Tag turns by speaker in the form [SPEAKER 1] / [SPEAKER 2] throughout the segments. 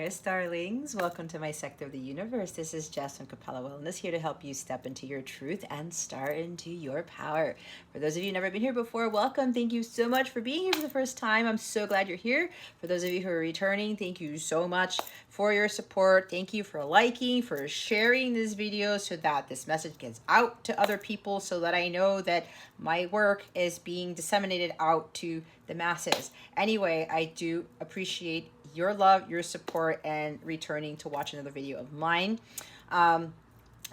[SPEAKER 1] Aquarius darlings, welcome to my sector of the universe. This is Jess from Capella Wellness, here to help you step into your truth and start into your power. For those of you who've never been here before, welcome. Thank you so much for being here for the first time. I'm so glad you're here. For those of you who are returning, thank you so much for your support. Thank you for liking, for sharing this video so that this message gets out to other people, so that I know that my work is being disseminated out to the masses. Anyway, I do appreciate your love, your support, and returning to watch another video of mine. I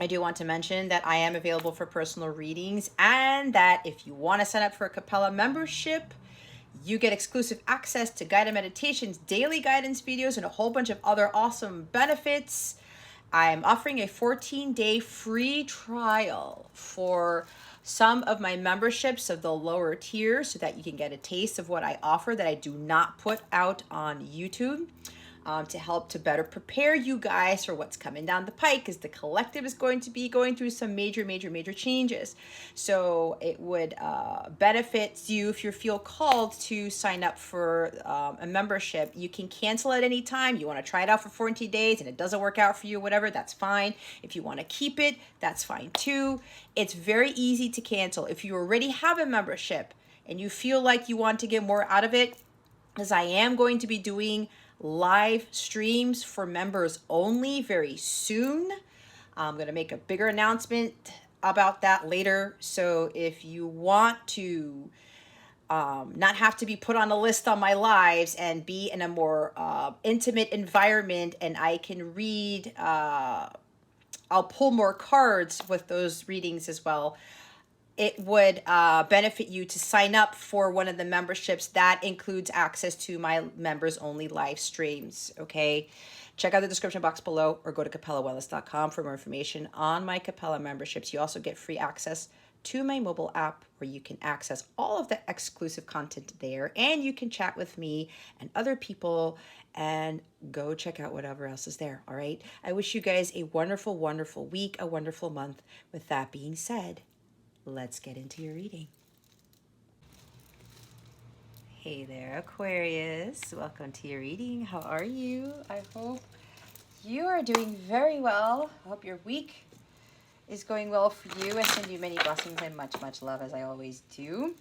[SPEAKER 1] do want to mention that I am available for personal readings, and that if you want to sign up for a Capella membership, you get exclusive access to guided meditations, daily guidance videos, and a whole bunch of other awesome benefits. I'm offering a 14-day free trial for some of my memberships of the lower tier, so that you can get a taste of what I offer that I do not put out on YouTube, to help to better prepare you guys for what's coming down the pike, because the collective is going to be going through some major changes. So it would benefit you if you feel called to sign up for a membership. You can cancel at any time. You want to try it out for 14 days and it doesn't work out for you, whatever, that's fine. If you want to keep it, that's fine too. It's very easy to cancel. If you already have a membership and you feel like you want to get more out of it, as I am going to be doing live streams for members only very soon. I'm going to make a bigger announcement about that later. So if you want to not have to be put on a list on my lives and be in a more intimate environment, and I can read, I'll pull more cards with those readings as well. It would benefit you to sign up for one of the memberships that includes access to my members only live streams. Okay, check out the description box below, or go to capellawellness.com for more information on my Capella memberships. You also get free access to my mobile app, where you can access all of the exclusive content there, and you can chat with me and other people, and go check out whatever else is there. All right, I wish you guys a wonderful week, a wonderful month. With that being said, let's get into your reading. Hey there, Aquarius. Welcome to your reading. How are you? I hope you are doing very well. I hope your week is going well for you. I send you many blessings and much love, as I always do.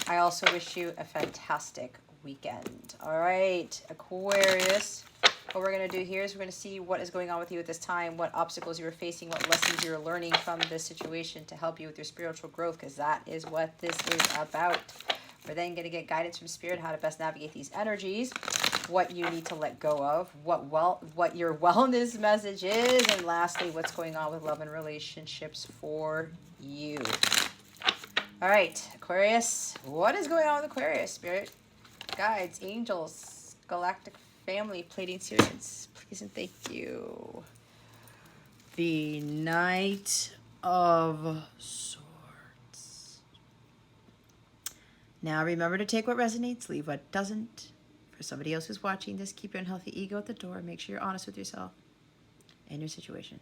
[SPEAKER 1] I also wish you a fantastic weekend. All right, Aquarius. What we're going to do here is we're going to see what is going on with you at this time, what obstacles you are facing, what lessons you're learning from this situation to help you with your spiritual growth, because that is what this is about. We're then going to get guidance from Spirit, how to best navigate these energies, what you need to let go of, what your wellness message is, and lastly, what's going on with love and relationships for you. All right, Aquarius, what is going on with Aquarius? Spirit, guides, angels, galactic family, Pleiadian Sirians, please and thank you. The Knight of Swords. Now remember to take what resonates, leave what doesn't. For somebody else who's watching this, keep your unhealthy ego at the door. Make sure you're honest with yourself and your situation.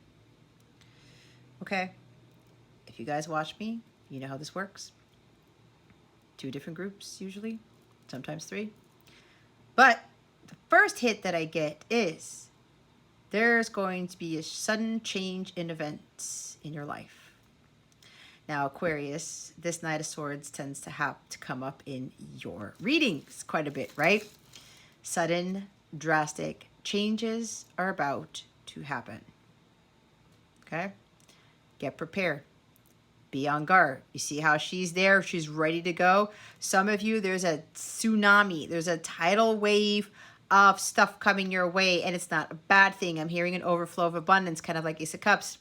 [SPEAKER 1] Okay, if you guys watch me, you know how this works. 2 different groups usually, sometimes 3. But the first hit that I get is there's going to be a sudden change in events in your life. Now, Aquarius, this Knight of Swords tends to have to come up in your readings quite a bit, right? Sudden, drastic changes are about to happen. Okay? Get prepared. Be on guard. You see how she's there? She's ready to go. Some of you, there's a tsunami. There's a tidal wave of stuff coming your way, and it's not a bad thing. I'm hearing an overflow of abundance, kind of like Ace of Cups.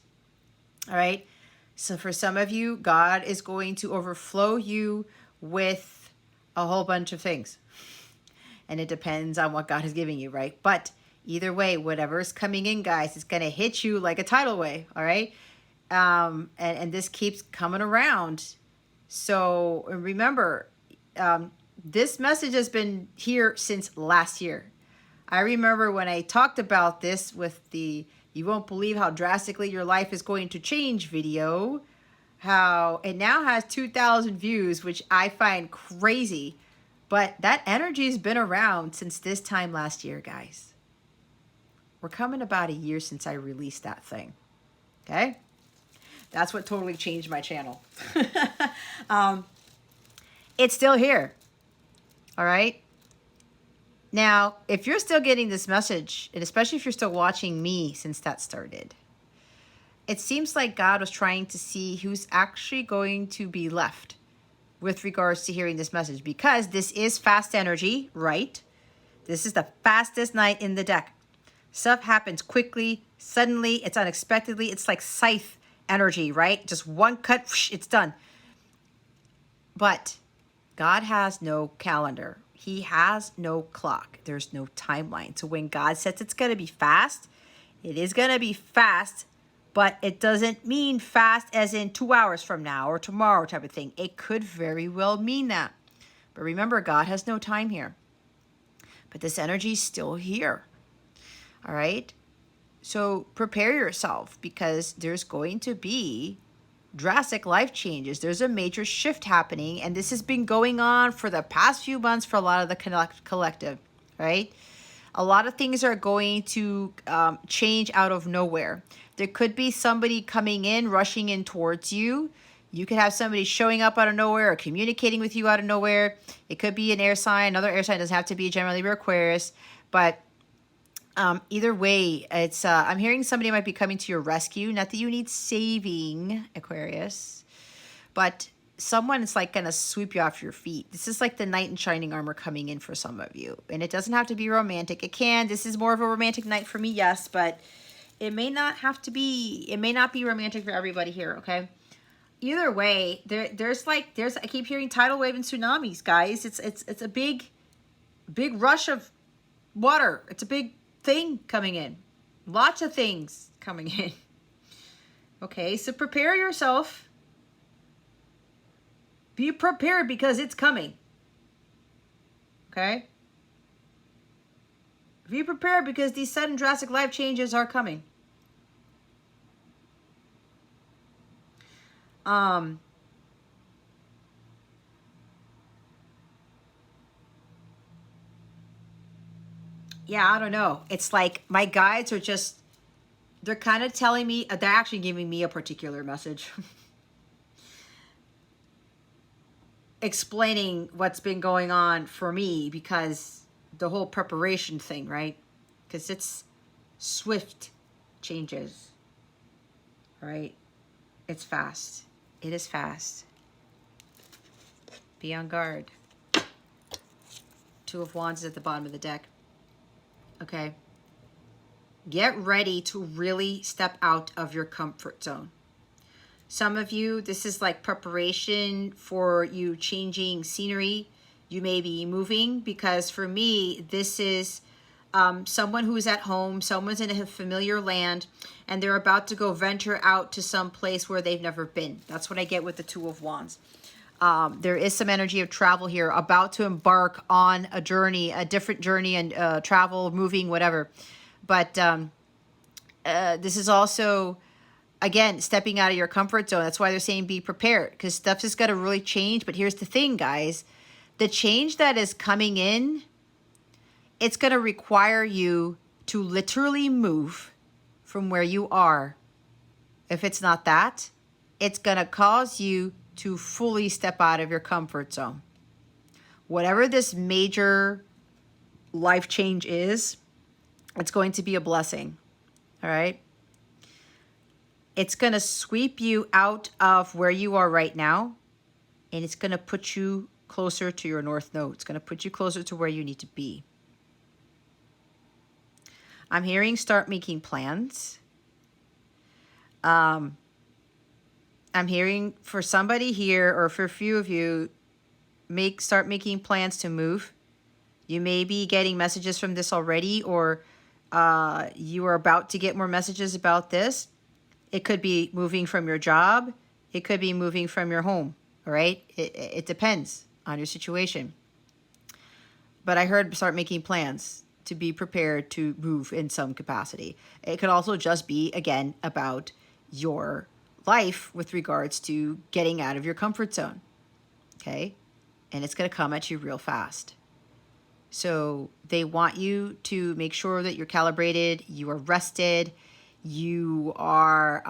[SPEAKER 1] All right? So for some of you, God is going to overflow you with a whole bunch of things. And it depends on what God is giving you, right? But either way, whatever is coming in, guys, it's going to hit you like a tidal wave, all right? And this keeps coming around. So remember, this message has been here since last year. I remember when I talked about this with the "You won't believe how drastically your life is going to change" video, how it now has 2,000 views, which I find crazy. But that energy has been around since this time last year, guys. We're coming about a year since I released that thing. Okay? That's what totally changed my channel. It's still here. All right? Now, if you're still getting this message, and especially if you're still watching me since that started, it seems like God was trying to see who's actually going to be left with regards to hearing this message, because this is fast energy, right? This is the fastest night in the deck. Stuff happens quickly, suddenly, it's unexpectedly. It's like scythe energy, right? Just one cut, it's done. But God has no calendar. He has no clock. There's no timeline. So when God says it's going to be fast, it is going to be fast, but it doesn't mean fast as in 2 hours from now or tomorrow type of thing. It could very well mean that. But remember, God has no time here. But this energy is still here. All right? So prepare yourself, because there's going to be drastic life changes. There's a major shift happening, and this has been going on for the past few months for a lot of the collective, right? A lot of things are going to change out of nowhere. There could be somebody coming in, rushing in towards you. You could have somebody showing up out of nowhere or communicating with you out of nowhere. It could be an air sign. Another air sign doesn't have to be generally Aquarius, but either way, it's I'm hearing somebody might be coming to your rescue. Not that you need saving, Aquarius, but someone is like going to sweep you off your feet. This is like the knight in shining armor coming in for some of you. And it doesn't have to be romantic. It can. This is more of a romantic night for me, yes, but it may not have to be. It may not be romantic for everybody here, okay? Either way, there's I keep hearing tidal wave and tsunamis, guys. It's a big rush of water. It's a big thing coming in. Lots of things coming in. Okay, so prepare yourself. Be prepared, because it's coming. Okay? Be prepared, because these sudden drastic life changes are coming. Yeah, I don't know. It's like my guides are just, they're kind of telling me, they're actually giving me a particular message. Explaining what's been going on for me, because the whole preparation thing, right? Because it's swift changes, right? It's fast. It is fast. Be on guard. Two of Wands is at the bottom of the deck. Okay. Get ready to really step out of your comfort zone. Some of you, this is like preparation for you changing scenery. You may be moving, because for me, this is someone who's at home, someone's in a familiar land, and they're about to go venture out to some place where they've never been. That's what I get with the Two of Wands. There is some energy of travel here, about to embark on a journey, a different journey, and travel, moving, whatever. But this is also, again, stepping out of your comfort zone. That's why they're saying be prepared, because stuff is going to really change. But here's the thing, guys. The change that is coming in, it's going to require you to literally move from where you are. If it's not that, it's going to cause you to fully step out of your comfort zone. Whatever this major life change is, it's going to be a blessing. All right? It's going to sweep you out of where you are right now, and it's going to put you closer to your North Node. It's going to put you closer to where you need to be. I'm hearing start making plans. I'm hearing for somebody here, or for a few of you, start making plans to move. You may be getting messages from this already, or you are about to get more messages about this. It could be moving from your job. It could be moving from your home, all right? It depends on your situation. But I heard start making plans to be prepared to move in some capacity. It could also just be, again, about your life with regards to getting out of your comfort zone, okay? and it's going to come at you real fast. So they want you to make sure that you're calibrated, you are rested, you are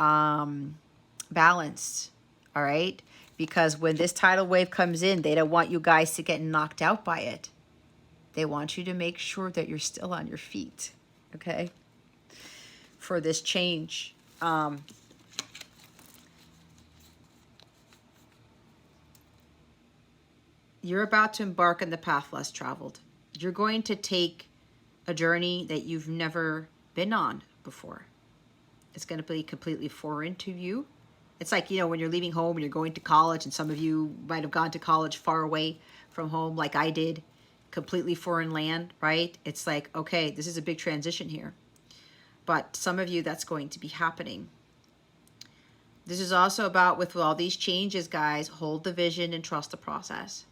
[SPEAKER 1] balanced, all right? Because when this tidal wave comes in, they don't want you guys to get knocked out by it. They want you to make sure that you're still on your feet, okay? For this change. You're about to embark on the path less traveled. You're going to take a journey that you've never been on before. It's going to be completely foreign to you. It's like, you know, when you're leaving home and you're going to college, and some of you might have gone to college far away from home like I did, completely foreign land, right? It's like, okay, this is a big transition here. But some of you, that's going to be happening. This is also about, with all these changes, guys, hold the vision and trust the process.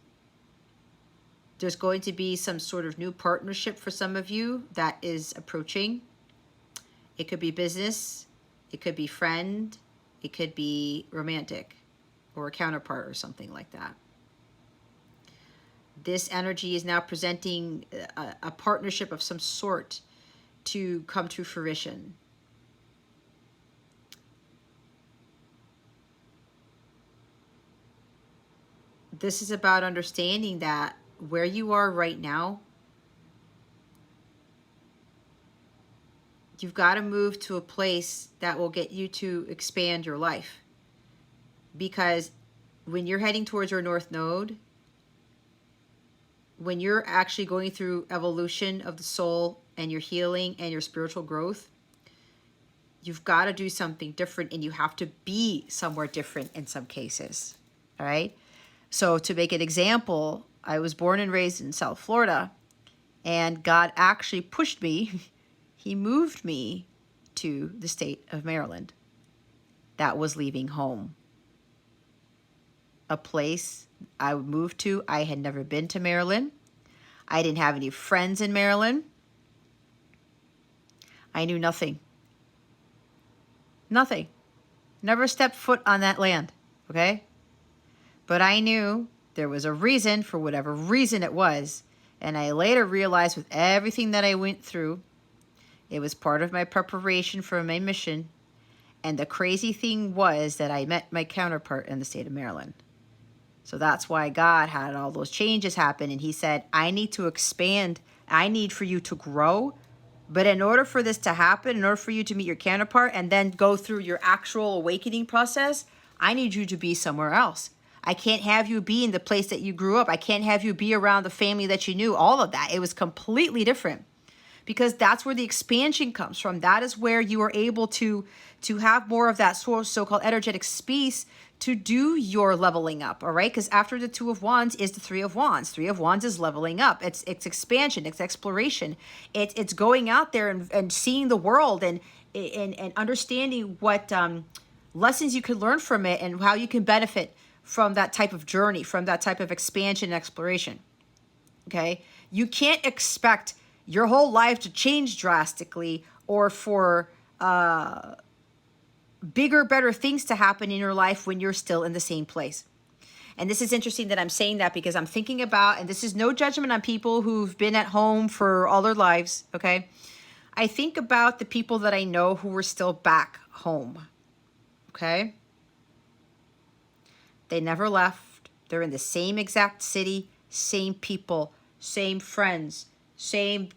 [SPEAKER 1] There's going to be some sort of new partnership for some of you that is approaching. It could be business, it could be friend, it could be romantic or a counterpart or something like that. This energy is now presenting a partnership of some sort to come to fruition. This is about understanding that where you are right now, you've got to move to a place that will get you to expand your life. Because when you're heading towards your North Node, when you're actually going through evolution of the soul and your healing and your spiritual growth, you've got to do something different, and you have to be somewhere different in some cases. All right. So to make an example, I was born and raised in South Florida, and God actually pushed me. He moved me to the state of Maryland. That was leaving home. A place I moved to. I had never been to Maryland. I didn't have any friends in Maryland. I knew nothing. Nothing. Never stepped foot on that land, okay? But I knew there was a reason, for whatever reason it was. And I later realized, with everything that I went through, it was part of my preparation for my mission. And the crazy thing was that I met my counterpart in the state of Maryland. So that's why God had all those changes happen. And he said, I need to expand. I need for you to grow. But in order for this to happen, in order for you to meet your counterpart and then go through your actual awakening process, I need you to be somewhere else. I can't have you be in the place that you grew up. I can't have you be around the family that you knew, all of that. It was completely different, because that's where the expansion comes from. That is where you are able to have more of that so-called energetic space to do your leveling up, all right? Because after the Two of Wands is the Three of Wands. Three of Wands is leveling up. It's expansion, it's exploration. It's going out there and seeing the world and understanding what lessons you can learn from it and how you can benefit from that type of journey, from that type of expansion and exploration, okay? You can't expect your whole life to change drastically or for bigger, better things to happen in your life when you're still in the same place. And this is interesting that I'm saying that, because I'm thinking about, and this is no judgment on people who've been at home for all their lives, okay? I think about the people that I know who were still back home, okay? They never left. They're in the same exact city, same people, same friends, same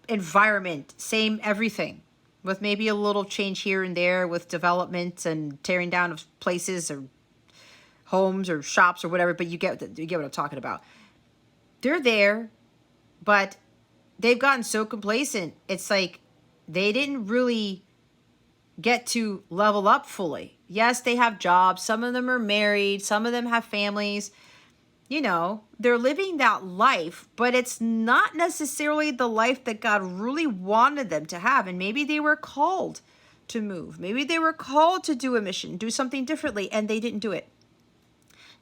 [SPEAKER 1] environment, same everything, with maybe a little change here and there with development and tearing down of places or homes or shops or whatever, but you get what I'm talking about. They're there, but they've gotten so complacent. It's like they didn't really get to level up fully. Yes, they have jobs. Some of them are married. Some of them have families. You know, they're living that life, but it's not necessarily the life that God really wanted them to have. And maybe they were called to move. Maybe they were called to do a mission, do something differently, and they didn't do it.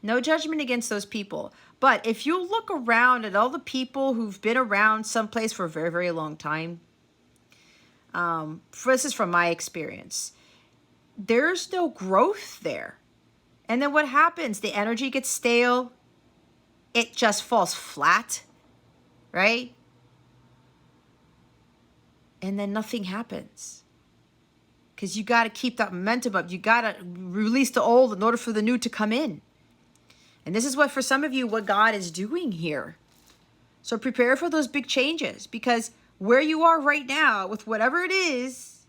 [SPEAKER 1] No judgment against those people. But if you look around at all the people who've been around someplace for a very, very long time, this is from my experience, there's no growth there. And then what happens? The energy gets stale. it just falls flat, right? And then nothing happens. Because you got to keep that momentum up. You got to release the old in order for the new to come in. And this is what, for some of you, what God is doing here. So prepare for those big changes, because where you are right now, with whatever it is,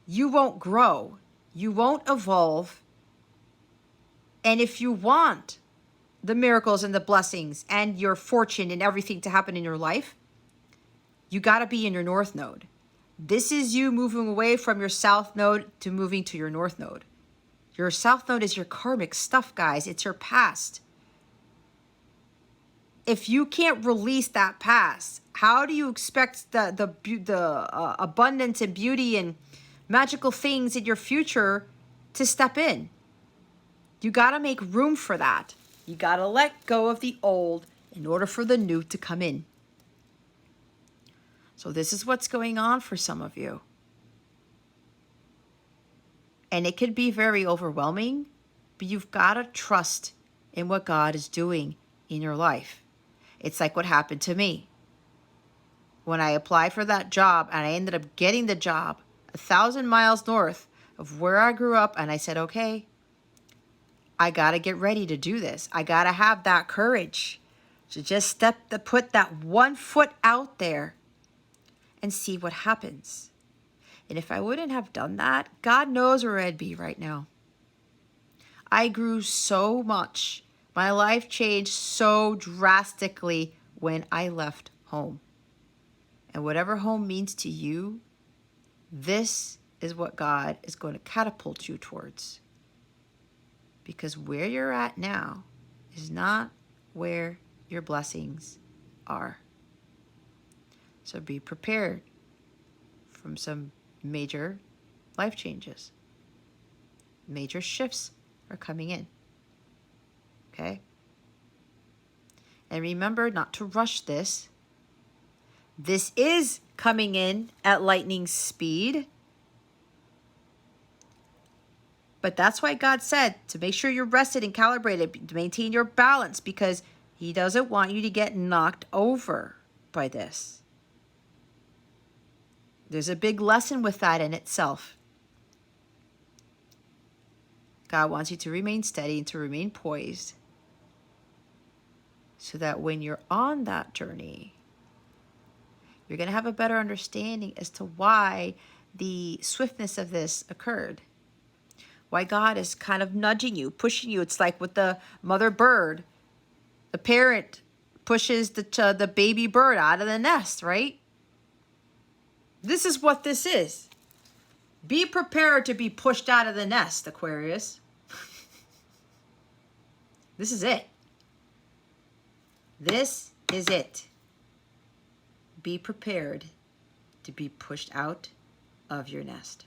[SPEAKER 1] you won't grow. You won't evolve. And if you want the miracles and the blessings and your fortune and everything to happen in your life, you got to be in your north node. This is you moving away from your south node to moving to your north node. Your south node is your karmic stuff, guys. It's your past. If you can't release that past, how do you expect the abundance and beauty and magical things in your future to step in? You got to make room for that. You got to let go of the old in order for the new to come in. So this is what's going on for some of you. And it could be very overwhelming, but you've got to trust in what God is doing in your life. It's like what happened to me. When I applied for that job and I ended up getting the job 1,000 miles north of where I grew up, and I said, okay, I got to get ready to do this. I got to have that courage to just put that one foot out there and see what happens. And if I wouldn't have done that, God knows where I'd be right now. I grew so much. My life changed so drastically when I left home. And whatever home means to you, this is what God is going to catapult you towards. Because where you're at now is not where your blessings are. So be prepared from some major life changes. Major shifts are coming in. Okay? And remember not to rush this. This is coming in at lightning speed. But that's why God said to make sure you're rested and calibrated, to maintain your balance, because He doesn't want you to get knocked over by this. There's a big lesson with that in itself. God wants you to remain steady and to remain poised so that when you're on that journey, you're going to have a better understanding as to why the swiftness of this occurred. Why God is kind of nudging you, pushing you. It's like with the mother bird. The parent pushes the baby bird out of the nest, right? This is what this is. Be prepared to be pushed out of the nest, Aquarius. This is it. This is it. Be prepared to be pushed out of your nest.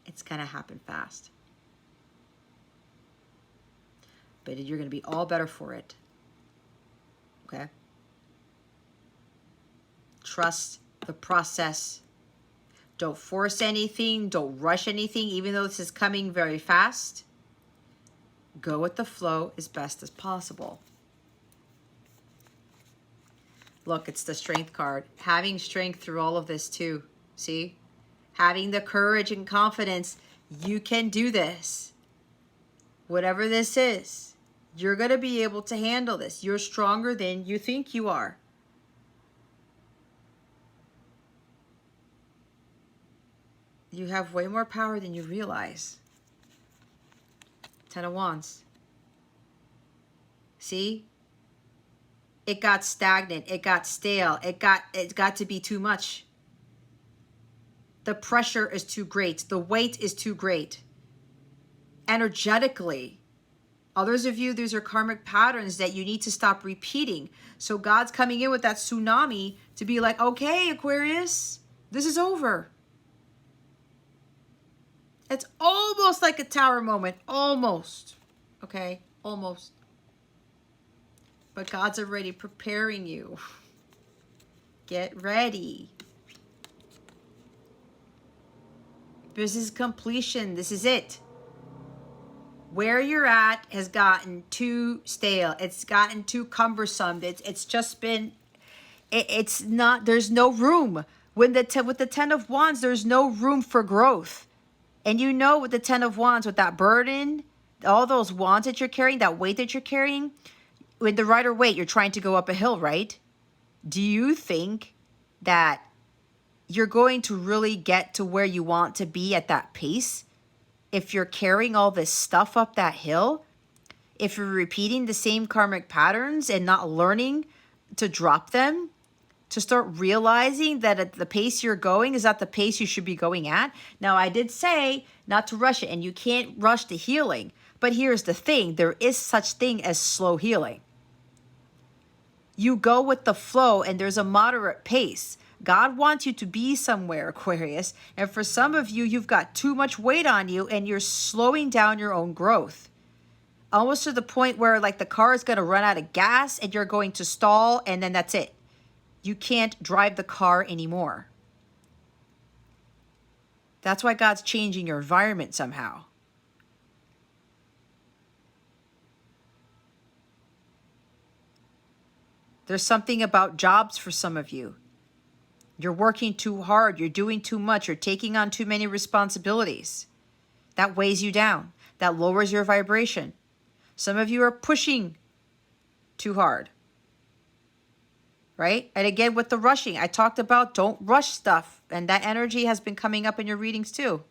[SPEAKER 1] It's going to happen fast. But you're going to be all better for it. Okay? Trust the process. Don't force anything. Don't rush anything, even though this is coming very fast. Go with the flow as best as possible. Look, it's the strength card. Having strength through all of this too. See? Having the courage and confidence. You can do this. Whatever this is, you're going to be able to handle this. You're stronger than you think you are. You have way more power than you realize. 10 of Wands. See? It got stagnant. It got stale. It got to be too much. The pressure is too great. The weight is too great. Energetically. Others of you, these are karmic patterns that you need to stop repeating. So God's coming in with that tsunami to be like, okay, Aquarius, this is over. It's almost like a tower moment. Almost. Okay? Almost. But God's already preparing you. Get ready. This is completion. This is it. Where you're at has gotten too stale. It's gotten too cumbersome. It's just been, it's not, there's no room. When with the 10 of Wands, there's no room for growth. And you know, with the 10 of Wands, with that burden, all those wands that you're carrying, that weight that you're carrying, with the Rider Waite, you're trying to go up a hill, right? Do you think that you're going to really get to where you want to be at that pace if you're carrying all this stuff up that hill? If you're repeating the same karmic patterns and not learning to drop them, to start realizing that at the pace you're going is not the pace you should be going at. Now, I did say not to rush it, and you can't rush the healing. But here's the thing. There is such thing as slow healing. You go with the flow, and there's a moderate pace. God wants you to be somewhere, Aquarius. And for some of you, you've got too much weight on you, and you're slowing down your own growth. Almost to the point where like the car is going to run out of gas, and you're going to stall, and then that's it. You can't drive the car anymore. That's why God's changing your environment somehow. There's something about jobs for some of you. You're working too hard. You're doing too much. You're taking on too many responsibilities. That weighs you down. That lowers your vibration. Some of you are pushing too hard. Right? And again, with the rushing, I talked about don't rush stuff. And that energy has been coming up in your readings too.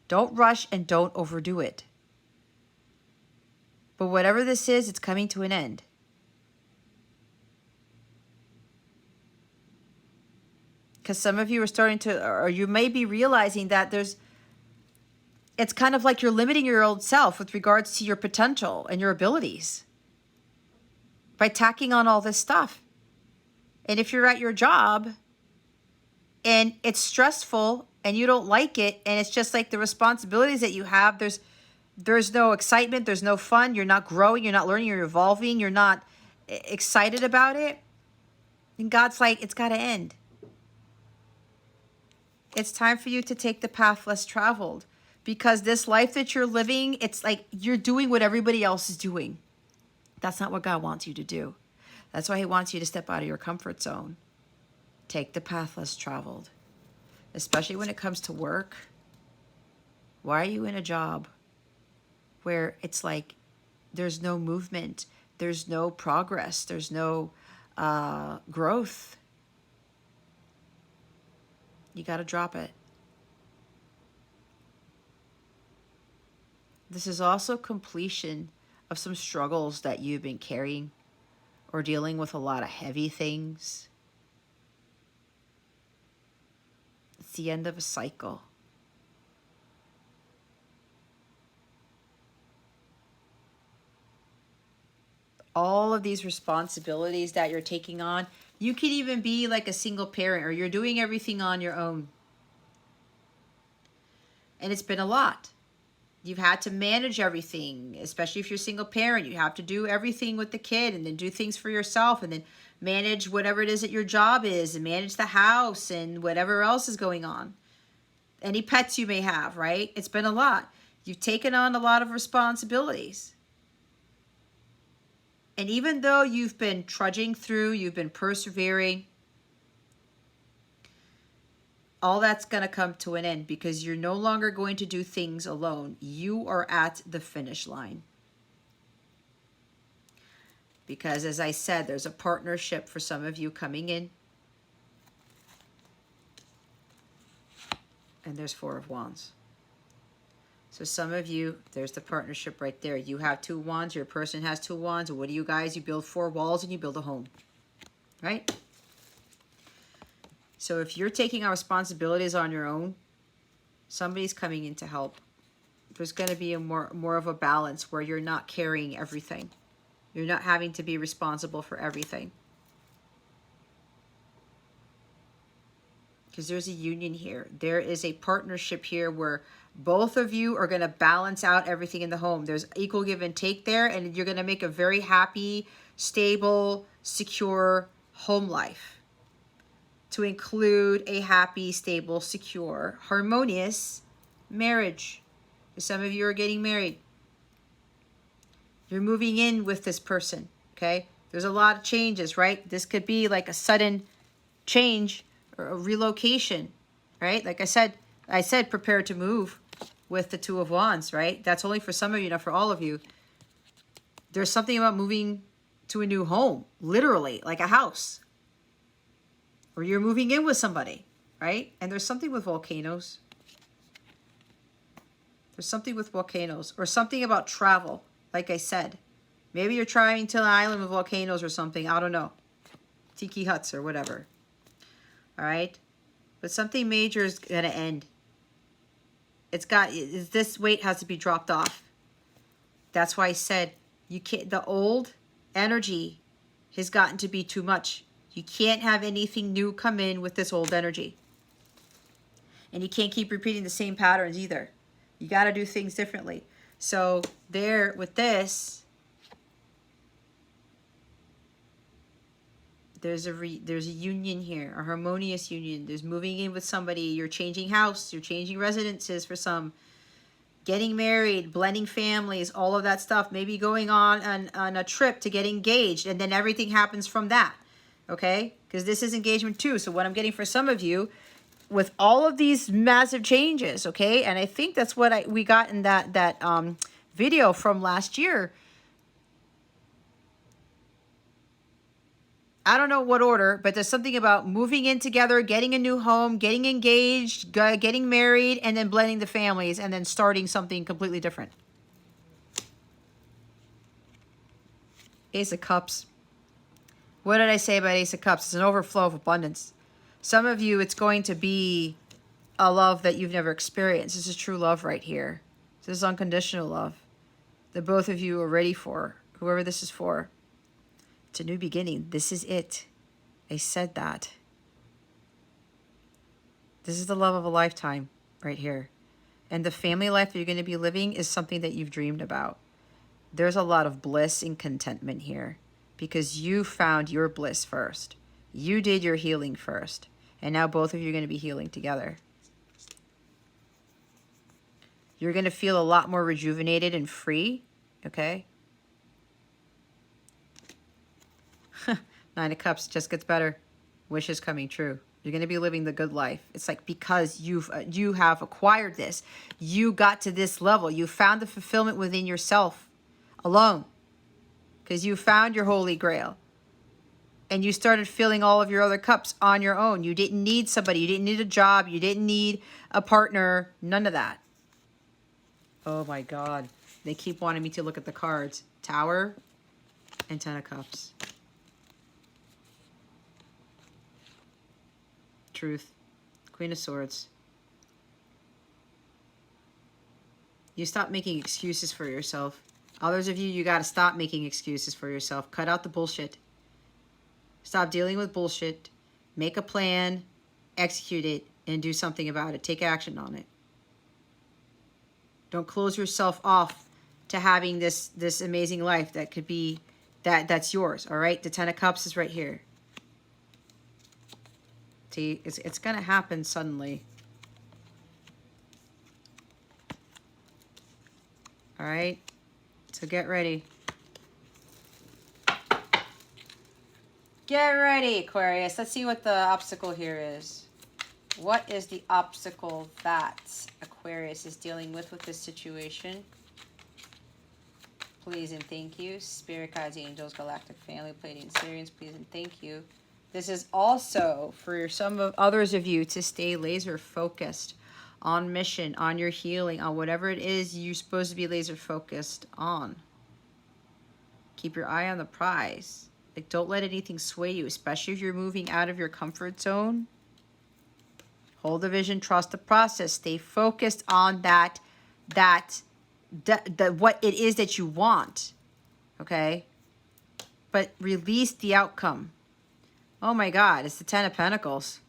[SPEAKER 1] Don't rush and don't overdo it. But whatever this is, it's coming to an end. Because some of you are starting to, or you may be realizing that it's kind of like you're limiting your old self with regards to your potential and your abilities by tacking on all this stuff. And if you're at your job and it's stressful and you don't like it, and it's just like the responsibilities that you have, there's no excitement, there's no fun, you're not growing, you're not learning, you're evolving, you're not excited about it. And God's like, it's got to end. It's time for you to take the path less traveled, because this life that you're living, it's like you're doing what everybody else is doing. That's not what God wants you to do. That's why he wants you to step out of your comfort zone. Take the path less traveled, especially when it comes to work. Why are you in a job where it's like there's no movement, there's no progress, there's no growth? You got to drop it. This is also completion of some struggles that you've been carrying or dealing with a lot of heavy things. It's the end of a cycle. All of these responsibilities that you're taking on, you could even be like a single parent, or you're doing everything on your own. And it's been a lot. You've had to manage everything, especially if you're a single parent. You have to do everything with the kid, and then do things for yourself, and then manage whatever it is that your job is, and manage the house and whatever else is going on. Any pets you may have, right? It's been a lot. You've taken on a lot of responsibilities. And even though you've been trudging through, you've been persevering, all that's going to come to an end, because you're no longer going to do things alone. You are at the finish line. Because as I said, there's a partnership for some of you coming in. And there's Four of Wands. So some of you, there's the partnership right there. You have 2 wands, your person has 2 wands. What do you guys? You build 4 walls and you build a home, right? So if you're taking our responsibilities on your own, somebody's coming in to help. There's going to be a more of a balance where you're not carrying everything. You're not having to be responsible for everything. Because there's a union here. There is a partnership here where both of you are going to balance out everything in the home. There's equal give and take there, and you're going to make a very happy, stable, secure home life. To include a happy, stable, secure, harmonious marriage. Some of you are getting married. You're moving in with this person, okay? There's a lot of changes, right? This could be like a sudden change or a relocation, right? Like I said prepare to move with the Two of Wands, right? That's only for some of you, not for all of you. There's something about moving to a new home, literally, like a house. Or you're moving in with somebody, right? And there's something with volcanoes. There's something with volcanoes. Or something about travel, like I said. Maybe you're traveling to an island with volcanoes or something. I don't know. Tiki huts or whatever. All right? But something major is going to end. This weight has to be dropped off. That's why I said you can't. The old energy has gotten to be too much. You can't have anything new come in with this old energy. And you can't keep repeating the same patterns either. You got to do things differently. So there with this, there's a union here, a harmonious union. There's moving in with somebody. You're changing house. You're changing residences for some. Getting married, blending families, all of that stuff. Maybe going on a trip to get engaged, and then everything happens from that. Okay? Because this is engagement too. So what I'm getting for some of you, with all of these massive changes, okay? And I think that's what we got in that video from last year. I don't know what order, but there's something about moving in together, getting a new home, getting engaged, getting married, and then blending the families, and then starting something completely different. Ace of Cups. What did I say about Ace of Cups? It's an overflow of abundance. Some of you, it's going to be a love that you've never experienced. This is true love right here. This is unconditional love that both of you are ready for, whoever this is for. It's a new beginning. This is it. I said that. This is the love of a lifetime right here. And the family life that you're going to be living is something that you've dreamed about. There's a lot of bliss and contentment here because you found your bliss first. You did your healing first. And now both of you are going to be healing together. You're going to feel a lot more rejuvenated and free. Okay? Nine of Cups just gets better. Wishes coming true. You're going to be living the good life. It's like because you have acquired this. You got to this level. You found the fulfillment within yourself alone. Because you found your holy grail. And you started filling all of your other cups on your own. You didn't need somebody. You didn't need a job. You didn't need a partner. None of that. Oh my God. They keep wanting me to look at the cards. Tower and Ten of Cups. Truth. Queen of Swords. You stop making excuses for yourself. Others of you, you got to stop making excuses for yourself. Cut out the bullshit. Stop dealing with bullshit. Make a plan, execute it, and do something about it. Take action on it. Don't close yourself off to having this amazing life that could be, that's yours, all right? The Ten of Cups is right here. See, it's going to happen suddenly. All right? So get ready. Get ready, Aquarius. Let's see what the obstacle here is. What is the obstacle that Aquarius is dealing with this situation? Please and thank you. Spirit guides, angels, galactic family, Pleiadian Sirians, please and thank you. This is also for some of others of you to stay laser focused on mission, on your healing, on whatever it is you're supposed to be laser focused on. Keep your eye on the prize. Like, don't let anything sway you, especially if you're moving out of your comfort zone. Hold the vision, trust the process. Stay focused on what it is that you want. Okay? But release the outcome. Oh my God, it's the Ten of Pentacles.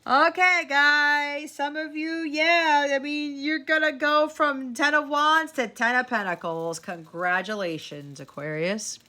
[SPEAKER 1] Okay, guys, some of you, yeah, I mean, you're going to go from 10 of Wands to 10 of Pentacles. Congratulations, Aquarius.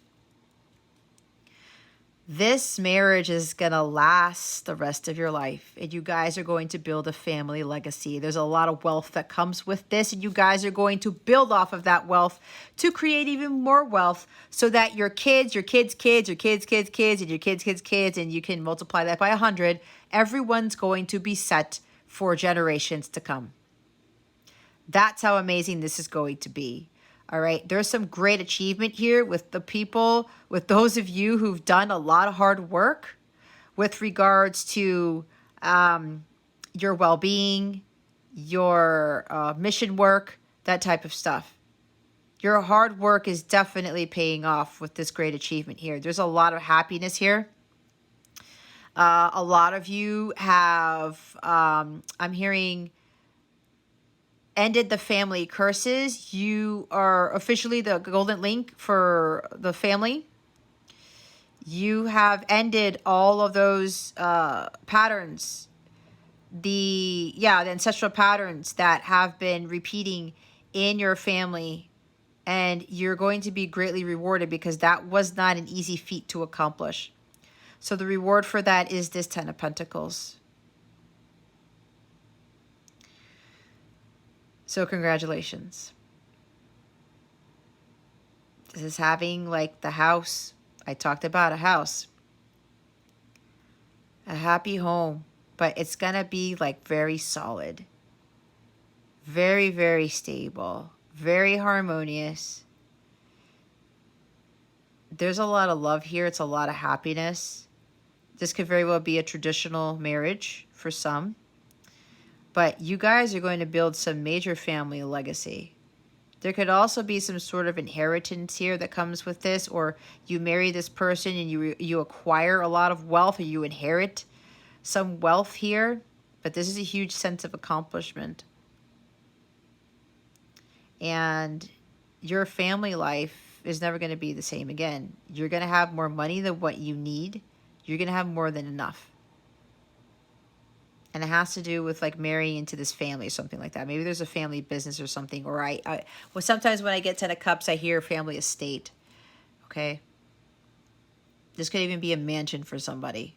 [SPEAKER 1] This marriage is going to last the rest of your life, and you guys are going to build a family legacy. There's a lot of wealth that comes with this, and you guys are going to build off of that wealth to create even more wealth so that your kids, your kids' kids, your kids' kids' kids, and your kids' kids' kids, and you can multiply that by 100, everyone's going to be set for generations to come. That's how amazing this is going to be. All right. There's some great achievement here with the people, with those of you who've done a lot of hard work with regards to your well-being, your mission work, that type of stuff. Your hard work is definitely paying off with this great achievement here. There's a lot of happiness here. A lot of you have, I'm hearing, ended the family curses. You are officially the golden link for the family. You have ended all of those patterns, the ancestral patterns that have been repeating in your family, and you're going to be greatly rewarded because that was not an easy feat to accomplish. So the reward for that is this Ten of Pentacles. So congratulations. This is having like the house. I talked about a house. A happy home. But it's going to be like very solid. Very, very stable. Very harmonious. There's a lot of love here. It's a lot of happiness. This could very well be a traditional marriage for some. But you guys are going to build some major family legacy. There could also be some sort of inheritance here that comes with this, or you marry this person and you acquire a lot of wealth, or you inherit some wealth here. But this is a huge sense of accomplishment. And your family life is never going to be the same again. You're going to have more money than what you need. You're going to have more than enough. And it has to do with like marrying into this family or something like that. Maybe there's a family business or something. Or well, sometimes when I get Ten of Cups, I hear family estate. Okay. This could even be a mansion for somebody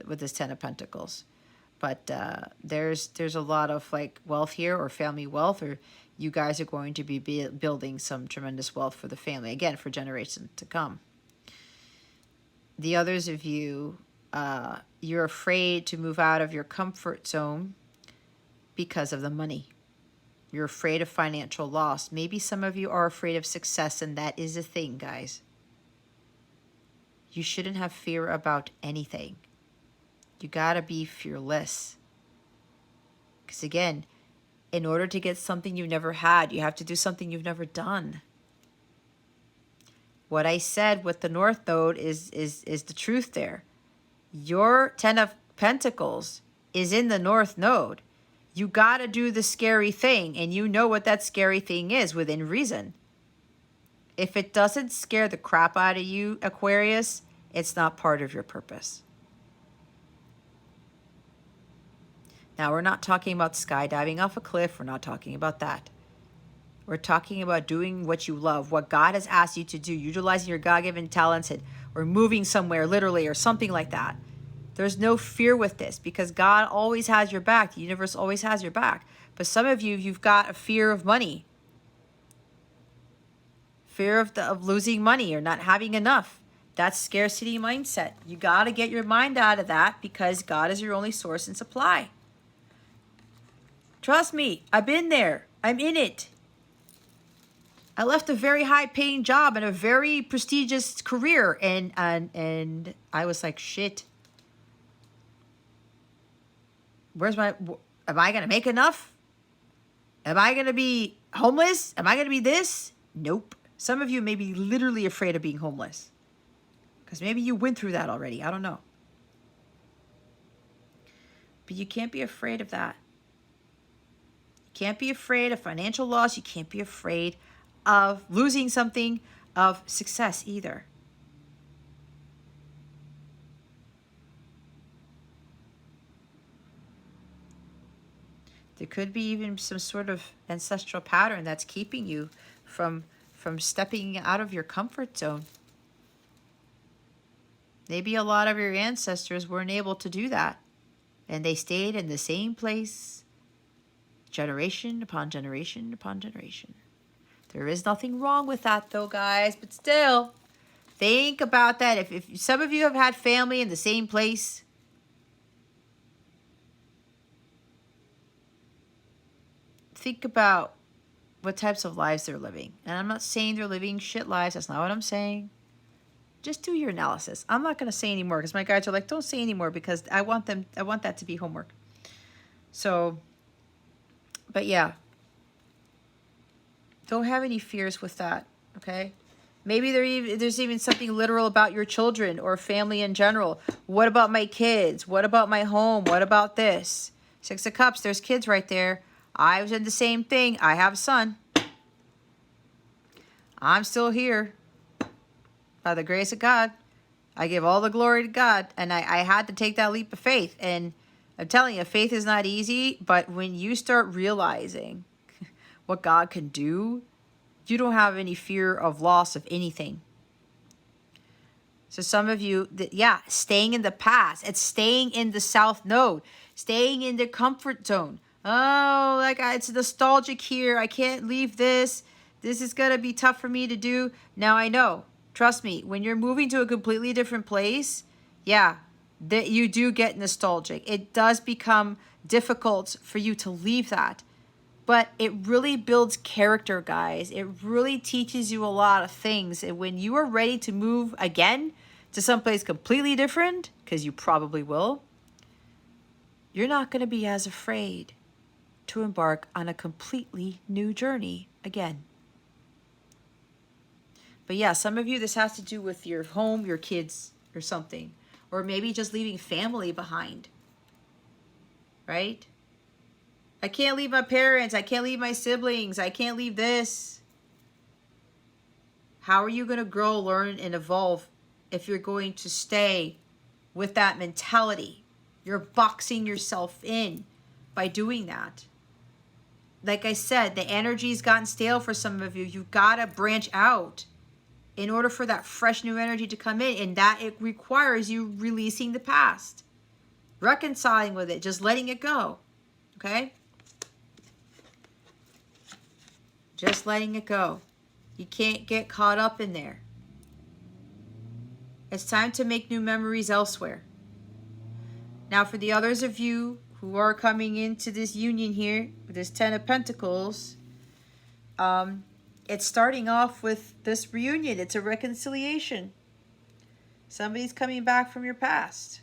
[SPEAKER 1] with this Ten of Pentacles. But there's a lot of like wealth here, or family wealth, or you guys are going to be building some tremendous wealth for the family. Again, for generations to come. The others of you, you're afraid to move out of your comfort zone because of the money. You're afraid of financial loss. Maybe some of you are afraid of success, and that is a thing, guys. You shouldn't have fear about anything. You gotta be fearless. Because again, in order to get something you've never had, you have to do something you've never done. What I said with the North Node is the truth there. Your Ten of Pentacles is in the North Node. You got to do the scary thing, and you know what that scary thing is within reason. If it doesn't scare the crap out of you, Aquarius, it's not part of your purpose. Now, we're not talking about skydiving off a cliff. We're not talking about that. We're talking about doing what you love, what God has asked you to do, utilizing your God-given talents, or moving somewhere, literally, or something like that. There's no fear with this because God always has your back. The universe always has your back. But some of you, you've got a fear of money. Fear of losing money or not having enough. That's scarcity mindset. You got to get your mind out of that because God is your only source and supply. Trust me, I've been there. I'm in it. I left a very high-paying job and a very prestigious career, and I was like, shit. Am I going to make enough? Am I going to be homeless? Am I going to be this? Nope. Some of you may be literally afraid of being homeless. Because maybe you went through that already. I don't know. But you can't be afraid of that. You can't be afraid of financial loss. You can't be afraid of losing something, of success either. There could be even some sort of ancestral pattern that's keeping you from stepping out of your comfort zone. Maybe a lot of your ancestors weren't able to do that. And they stayed in the same place generation upon generation upon generation. There is nothing wrong with that though, guys. But still, think about that. If some of you have had family in the same place, think about what types of lives they're living. And I'm not saying they're living shit lives. That's not what I'm saying. Just do your analysis. I'm not going to say anymore because my guides are like, don't say anymore because I want that to be homework. So, but yeah, don't have any fears with that, okay? Maybe there's even something literal about your children or family in general. What about my kids? What about my home? What about this? Six of Cups, there's kids right there. I was in the same thing. I have a son. I'm still here. By the grace of God. I give all the glory to God. And I had to take that leap of faith. And I'm telling you, faith is not easy. But when you start realizing what God can do, you don't have any fear of loss of anything. So some of you, yeah, staying in the past. It's staying in the South Node. Staying in the comfort zone. Oh, like it's nostalgic here. I can't leave this. This is going to be tough for me to do. Now I know. Trust me, when you're moving to a completely different place, yeah, that you do get nostalgic. It does become difficult for you to leave that. But it really builds character, guys. It really teaches you a lot of things. And when you are ready to move again to someplace completely different, because you probably will, you're not going to be as afraid to embark on a completely new journey again. But yeah, some of you, this has to do with your home, your kids, or something. Or maybe just leaving family behind. Right? I can't leave my parents. I can't leave my siblings. I can't leave this. How are you going to grow, learn, and evolve if you're going to stay with that mentality? You're boxing yourself in by doing that. Like I said, the energy's gotten stale for some of you. You've got to branch out in order for that fresh new energy to come in. And that it requires you releasing the past. Reconciling with it. Just letting it go. Okay? Just letting it go. You can't get caught up in there. It's time to make new memories elsewhere. Now, for the others of you who are coming into this union here, with this Ten of Pentacles, it's starting off with this reunion. It's a reconciliation. Somebody's coming back from your past.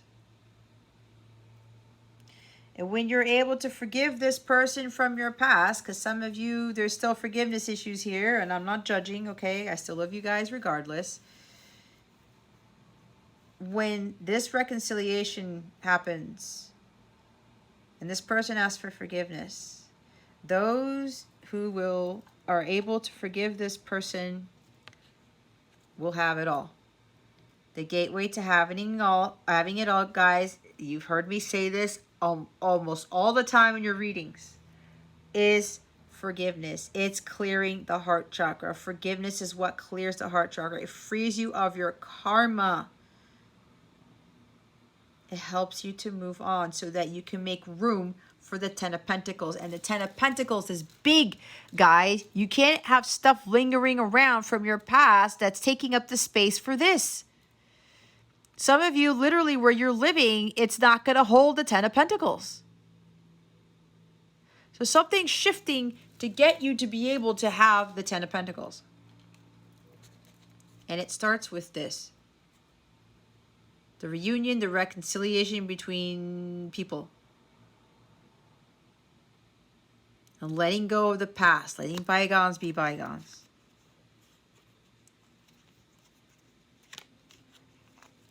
[SPEAKER 1] And when you're able to forgive this person from your past, because some of you, there's still forgiveness issues here, and I'm not judging, okay? I still love you guys regardless. When this reconciliation happens, and this person asks for forgiveness, those who are able to forgive this person will have it all. The gateway to having it all, guys, you've heard me say this almost all the time in your readings, is forgiveness. It's clearing the heart chakra. Forgiveness is what clears the heart chakra. It frees you of your karma. It helps you to move on so that you can make room for the Ten of Pentacles. And the Ten of Pentacles is big, guys. You can't have stuff lingering around from your past that's taking up the space for this. Some of you, literally where you're living, it's not going to hold the Ten of Pentacles. So something's shifting to get you to be able to have the Ten of Pentacles. And it starts with this. The reunion, the reconciliation between people. And letting go of the past. Letting bygones be bygones.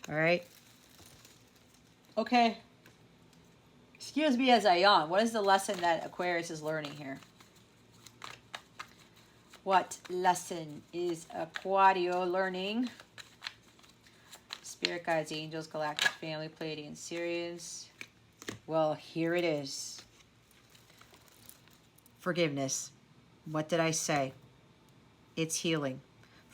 [SPEAKER 1] All right. Okay. Excuse me as I yawn. What is the lesson that Aquarius is learning here? What lesson is Aquario learning? Spirit guides, angels, galactic family, Pleiadian, Sirius. Well, here it is. Forgiveness. What did I say? It's healing.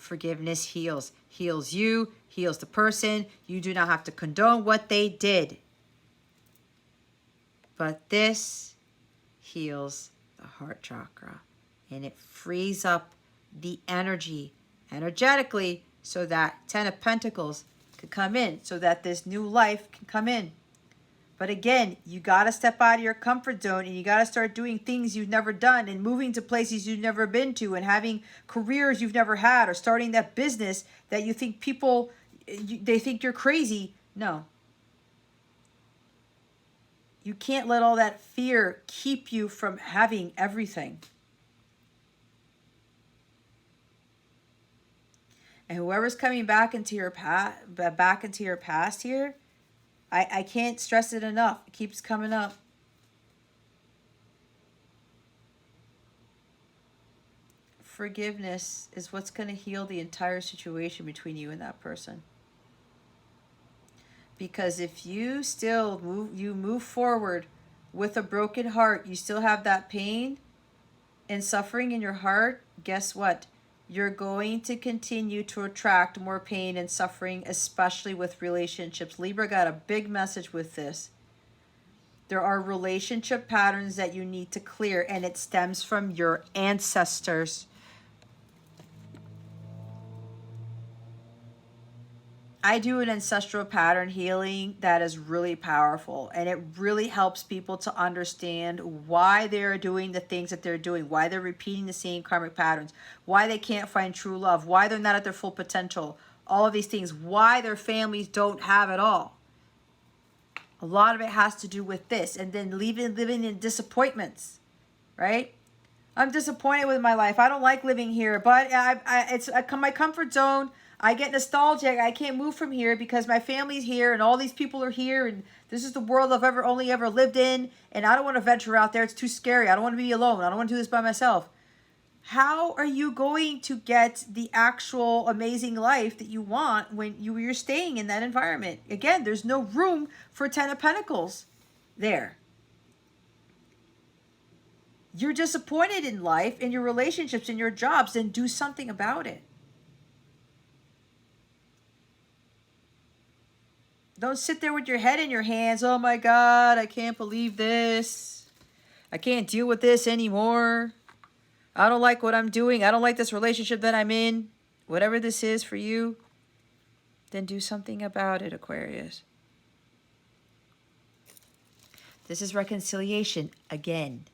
[SPEAKER 1] Forgiveness heals. Heals you, heals the person. You do not have to condone what they did. But this heals the heart chakra. And it frees up the energy, energetically, so that 10 of Pentacles could come in, so that this new life can come in. But again, you got to step out of your comfort zone, and you got to start doing things you've never done, and moving to places you've never been to, and having careers you've never had, or starting that business that you think people, they think you're crazy. No. You can't let all that fear keep you from having everything. And whoever's coming back into your past here, I can't stress it enough. It keeps coming up. Forgiveness is what's going to heal the entire situation between you and that person. Because if you still move forward with a broken heart, you still have that pain and suffering in your heart, guess what? You're going to continue to attract more pain and suffering, especially with relationships. Libra got a big message with this. There are relationship patterns that you need to clear, and it stems from your ancestors. I do an ancestral pattern healing that is really powerful, and it really helps people to understand why they're doing the things that they're doing, why they're repeating the same karmic patterns, why they can't find true love, why they're not at their full potential, all of these things, why their families don't have it all. A lot of it has to do with this, and then living in disappointments, right? I'm disappointed with my life. I don't like living here, but it's my comfort zone. I get nostalgic. I can't move from here because my family's here and all these people are here, and this is the world I've only ever lived in, and I don't want to venture out there. It's too scary. I don't want to be alone. I don't want to do this by myself. How are you going to get the actual amazing life that you want when you're staying in that environment? Again, there's no room for 10 of Pentacles there. You're disappointed in life, in your relationships, in your jobs, then do something about it. Don't sit there with your head in your hands. Oh my God, I can't believe this. I can't deal with this anymore. I don't like what I'm doing. I don't like this relationship that I'm in. Whatever this is for you, then do something about it, Aquarius. This is reconciliation again.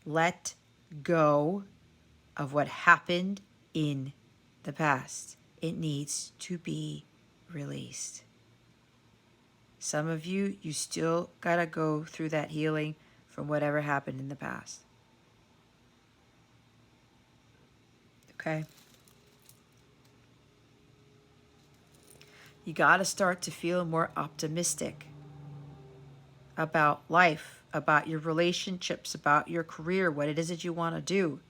[SPEAKER 1] Let go of what happened in the past. It needs to be released. Some of you still gotta go through that healing from whatever happened in the past. Okay? You gotta start to feel more optimistic about life, about your relationships, about your career, what it is that you want to do.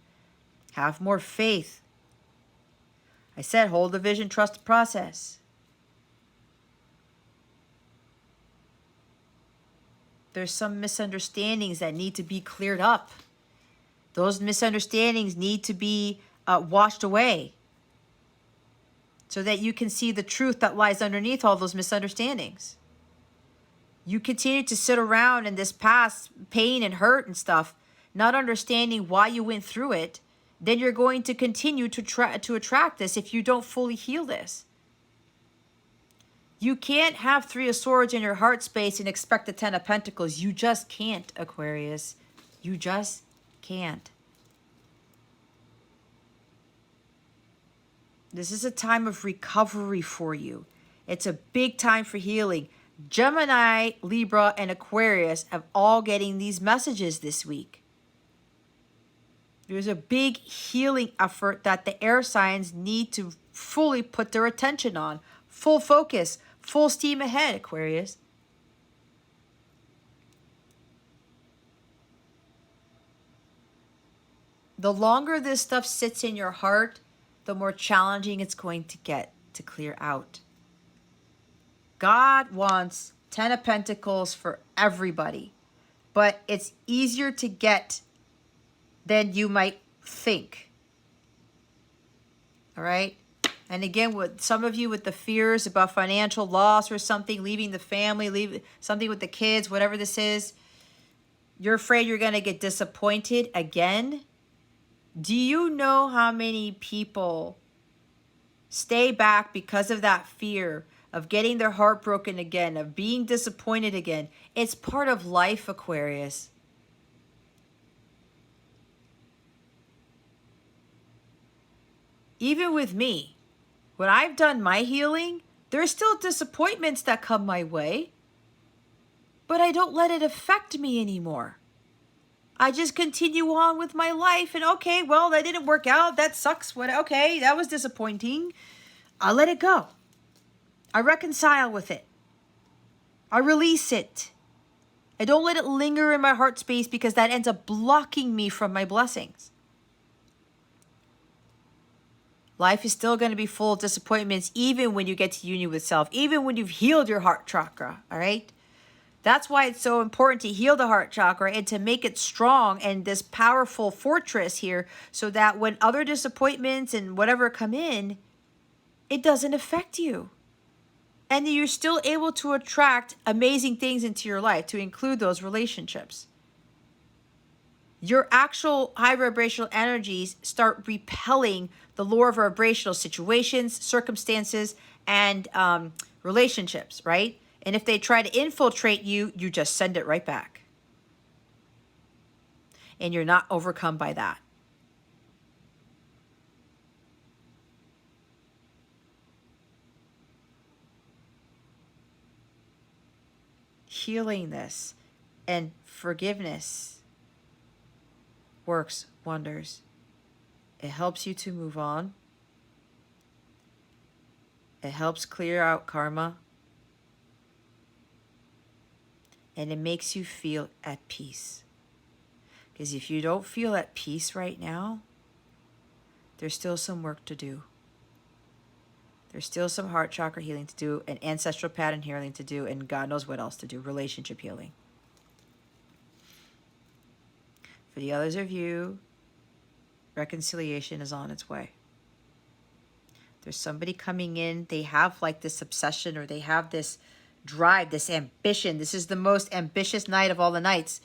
[SPEAKER 1] Have more faith. I said, hold the vision, trust the process. There's some misunderstandings that need to be cleared up. Those misunderstandings need to be washed away so that you can see the truth that lies underneath all those misunderstandings. You continue to sit around in this past pain and hurt and stuff, not understanding why you went through it, then you're going to continue to attract this if you don't fully heal this. You can't have 3 of Swords in your heart space and expect the 10 of Pentacles. You just can't, Aquarius. You just can't. This is a time of recovery for you. It's a big time for healing. Gemini, Libra, and Aquarius are all getting these messages this week. There's a big healing effort that the air signs need to fully put their attention on. Full focus, full steam ahead, Aquarius. The longer this stuff sits in your heart, the more challenging it's going to get to clear out. God wants 10 of Pentacles for everybody, but it's easier to get than you might think. All right. And again, with some of you with the fears about financial loss or something, leaving the family, leave something with the kids, whatever this is, you're afraid you're going to get disappointed again. Do you know how many people stay back because of that fear of getting their heart broken again, of being disappointed again? It's part of life, Aquarius. Even with me, when I've done my healing, there's still disappointments that come my way, but I don't let it affect me anymore. I just continue on with my life and okay, well, that didn't work out. That sucks. Okay, that was disappointing. I let it go. I reconcile with it. I release it. I don't let it linger in my heart space because that ends up blocking me from my blessings. Life is still going to be full of disappointments even when you get to union with self, even when you've healed your heart chakra, all right? That's why it's so important to heal the heart chakra and to make it strong and this powerful fortress here so that when other disappointments and whatever come in, it doesn't affect you. And you're still able to attract amazing things into your life, to include those relationships. Your actual high vibrational energies start repelling the lower vibrational situations, circumstances, and relationships, right? And if they try to infiltrate you, you just send it right back. And you're not overcome by that. Healing this and forgiveness works wonders. It helps you to move on. It helps clear out karma. And it makes you feel at peace. Because if you don't feel at peace right now, there's still some work to do. There's still some heart chakra healing to do, and ancestral pattern healing to do, and God knows what else to do, relationship healing. For the others of you, reconciliation is on its way. There's somebody coming in, they have like this obsession or they have this drive, this ambition. This is the most ambitious night of all the nights.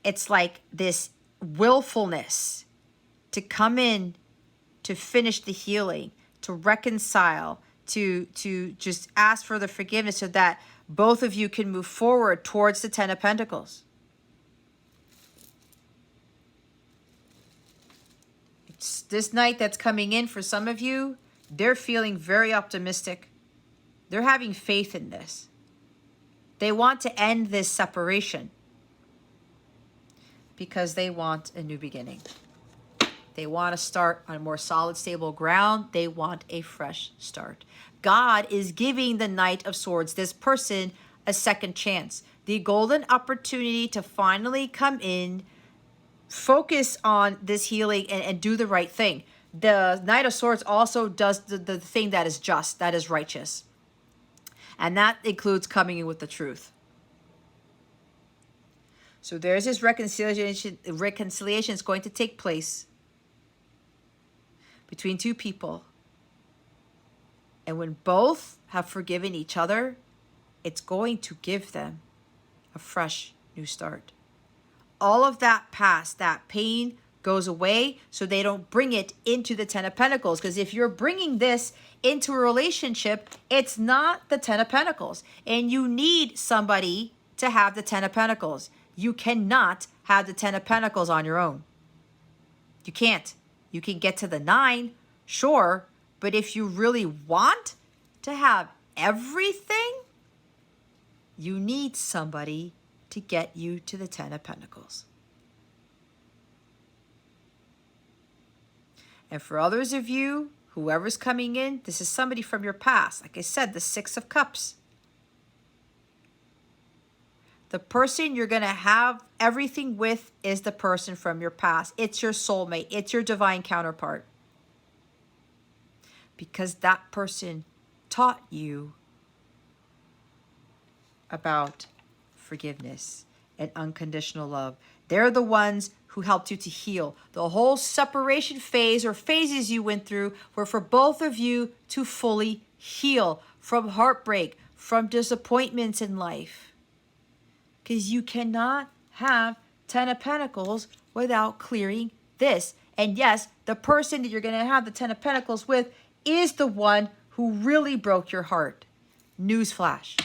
[SPEAKER 1] It's like this willfulness to come in, to finish the healing, to reconcile, to just ask for the forgiveness so that both of you can move forward towards the Ten of Pentacles. It's this night that's coming in for some of you, they're feeling very optimistic. They're having faith in this. They want to end this separation because they want a new beginning. They want to start on more solid, stable ground. They want a fresh start. God is giving the Knight of Swords, this person, a second chance. The golden opportunity to finally come in, focus on this healing, and do the right thing. The Knight of Swords also does the thing that is just, that is righteous. And that includes coming in with the truth. So there's this reconciliation is going to take place between two people. And when both have forgiven each other, it's going to give them a fresh new start. All of that past, that pain goes away so they don't bring it into the Ten of Pentacles. Because if you're bringing this into a relationship, it's not the Ten of Pentacles. And you need somebody to have the Ten of Pentacles. You cannot have the Ten of Pentacles on your own. You can't. You can get to the 9, sure, but if you really want to have everything, you need somebody to get you to the Ten of Pentacles. And for others of you, whoever's coming in, this is somebody from your past. Like I said, the 6 of Cups. The person you're going to have everything with is the person from your past. It's your soulmate. It's your divine counterpart. Because that person taught you about forgiveness and unconditional love. They're the ones who helped you to heal. The whole separation phase or phases you went through were for both of you to fully heal from heartbreak, from disappointments in life. Because you cannot have 10 of Pentacles without clearing this. And yes, the person that you're going to have the 10 of Pentacles with is the one who really broke your heart. Newsflash.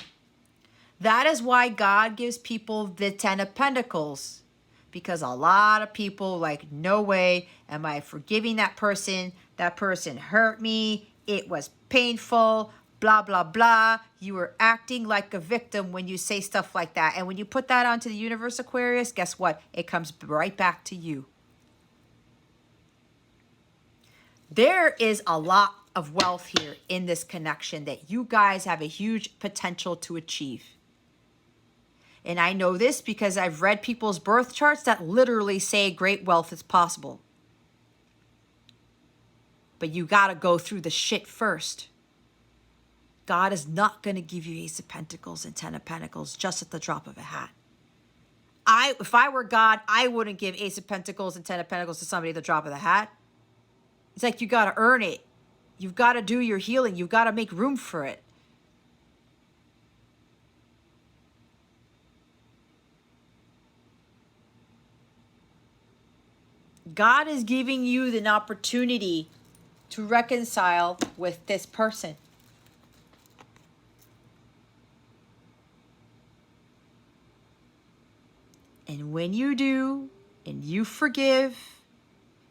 [SPEAKER 1] That is why God gives people the 10 of Pentacles. Because a lot of people like, no way am I forgiving that person. That person hurt me. It was painful. Blah, blah, blah. You were acting like a victim when you say stuff like that. And when you put that onto the universe, Aquarius, guess what? It comes right back to you. There is a lot of wealth here in this connection that you guys have a huge potential to achieve. And I know this because I've read people's birth charts that literally say great wealth is possible. But you got to go through the shit first. God is not going to give you Ace of Pentacles and 10 of Pentacles just at the drop of a hat. If I were God, I wouldn't give Ace of Pentacles and 10 of Pentacles to somebody at the drop of the hat. It's like you got to earn it. You've got to do your healing. You've got to make room for it. God is giving you an opportunity to reconcile with this person. And when you do, and you forgive,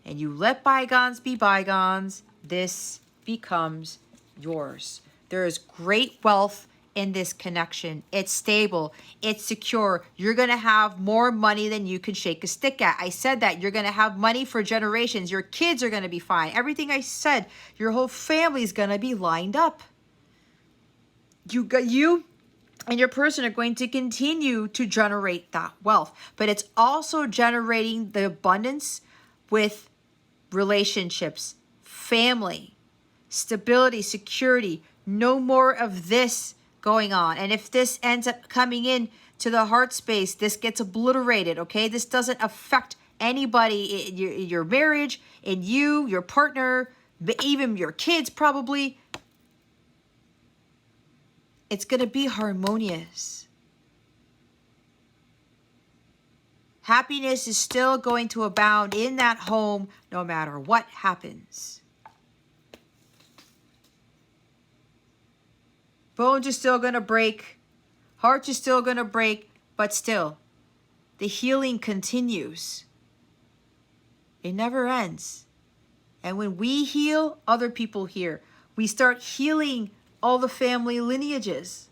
[SPEAKER 1] and you let bygones be bygones, this becomes yours. There is great wealth in this connection. It's stable. It's secure. You're going to have more money than you can shake a stick at. I said that. You're going to have money for generations. Your kids are going to be fine. Everything I said, your whole family is going to be lined up. You and your person are going to continue to generate that wealth. But it's also generating the abundance with relationships, family, stability, security. No more of this going on. And if this ends up coming in to the heart space, this gets obliterated, okay? This doesn't affect anybody in your marriage, in you, your partner, even your kids probably. It's going to be harmonious. Happiness is still going to abound in that home no matter what happens. Bones are still going to break. Hearts are still going to break. But still, the healing continues. It never ends. And when we heal, other people heal. We start healing all the family lineages.